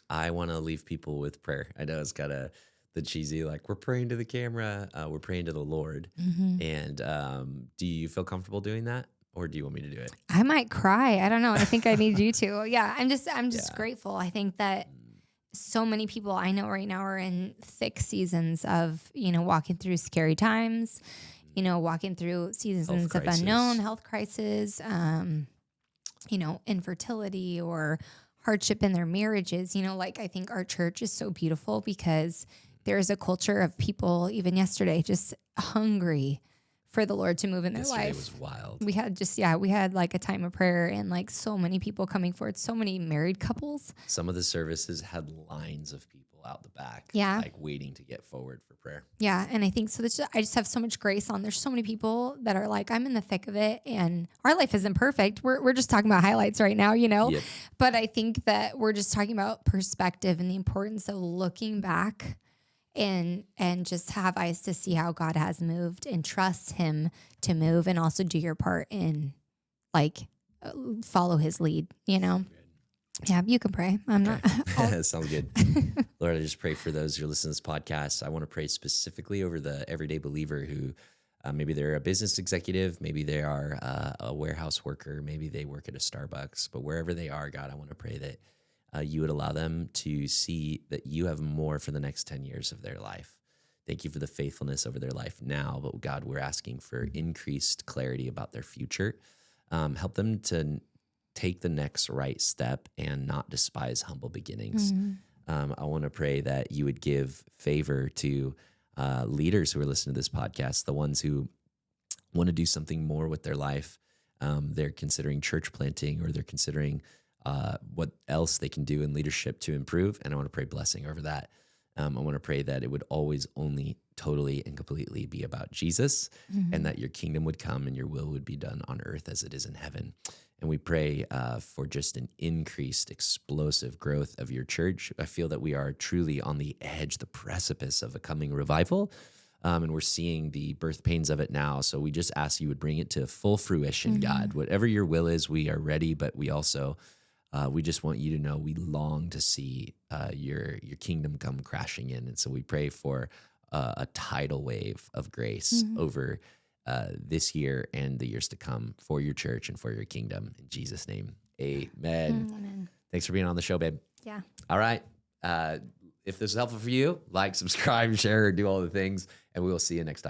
I want to leave people with prayer. I know it's got the cheesy, like, we're praying to the camera. We're praying to the Lord. And do you feel comfortable doing that? Or do you want me to do it? I might cry. I don't know. I think I need you to. Yeah, I'm just grateful. I think that so many people I know right now are in thick seasons of, walking through scary times, walking through seasons of unknown health crisis, infertility or hardship in their marriages. I think our church is so beautiful because there's a culture of people, even yesterday, just hungry for the Lord to move in their life. It was wild. We had like a time of prayer and like so many people coming forward, so many married couples. Some of the services had lines of people out the back, like waiting to get forward for prayer. Yeah. And I think so. I just have so much grace on. There's so many people that are like, I'm in the thick of it and our life isn't perfect. We're just talking about highlights right now, Yep. But I think that we're just talking about perspective and the importance of looking back and just have eyes to see how God has moved and trust him to move and also do your part in follow his lead, Yeah, you can pray. I'm not. Sounds good. Lord, I just pray for those who are listening to this podcast. I want to pray specifically over the everyday believer who maybe they're a business executive, maybe they are a warehouse worker, maybe they work at a Starbucks, but wherever they are, God, I want to pray that you would allow them to see that you have more for the next 10 years of their life. Thank you for the faithfulness over their life now. But God, we're asking for increased clarity about their future. Help them to take the next right step and not despise humble beginnings. I want to pray that you would give favor to leaders who are listening to this podcast, the ones who want to do something more with their life. They're considering church planting or they're considering what else they can do in leadership to improve. And I want to pray blessing over that. I want to pray that it would always only totally and completely be about Jesus and that your kingdom would come and your will would be done on earth as it is in heaven. And we pray for just an increased explosive growth of your church. I feel that we are truly on the edge, the precipice of a coming revival. And we're seeing the birth pains of it now. So we just ask you would bring it to full fruition, God. Whatever your will is, we are ready, but we also we just want you to know we long to see your kingdom come crashing in. And so we pray for a tidal wave of grace over this year and the years to come for your church and for your kingdom. In Jesus' name, amen. Amen. Thanks for being on the show, babe. Yeah. All right. If this is helpful for you, like, subscribe, share, do all the things, and we will see you next time.